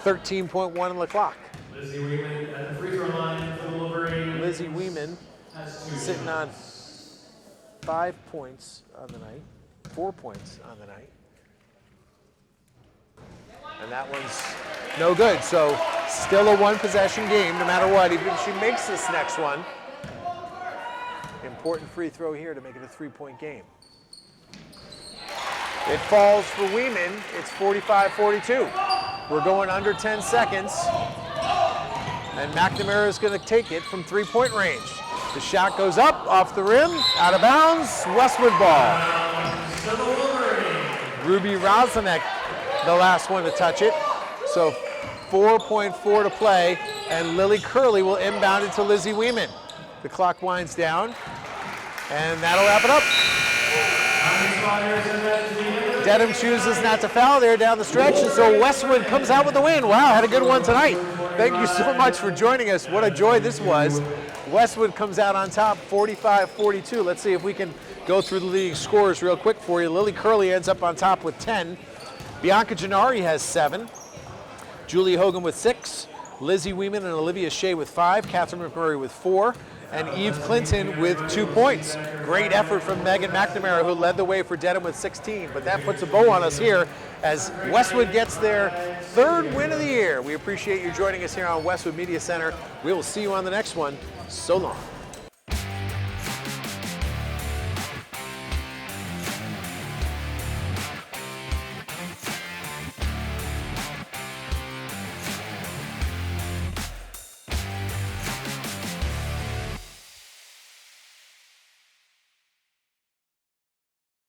13.1 on the clock. Lizzie Weeman at the free throw line for the Wolverines. Lizzie Weeman Has 2 sitting on points. 5 points on the night, 4 points on the night. And that one's no good. So still a 1-possession game no matter what, even if she makes this next one. Important free throw here to make it a 3-point game. It falls for Weeman. It's 45-42. We're going under 10 seconds. And McNamara is going to take it from 3-point range. The shot goes up, off the rim, out of bounds, Westwood ball. Ruby Rosanek, the last one to touch it. So 4.4 to play, and Lily Curley will inbound it to Lizzie Weeman. The clock winds down, and that'll wrap it up. Dedham chooses not to foul there down the stretch, and so Westwood comes out with the win. Wow, had a good one tonight. Thank you so much for joining us. What a joy this was. Westwood comes out on top, 45-42. Let's see if we can go through the leading scores real quick for you. Lily Curley ends up on top with 10. Bianca Gennari has 7. Julie Hogan with 6. Lizzie Weeman and Olivia Shea with 5. Catherine McMurray with 4. And Eve Clinton with 2 points. Great effort from Megan McNamara, who led the way for Dedham with 16. But that puts a bow on us here as Westwood gets their 3rd win of the year. We appreciate you joining us here on Westwood Media Center. We will see you on the next one. So long.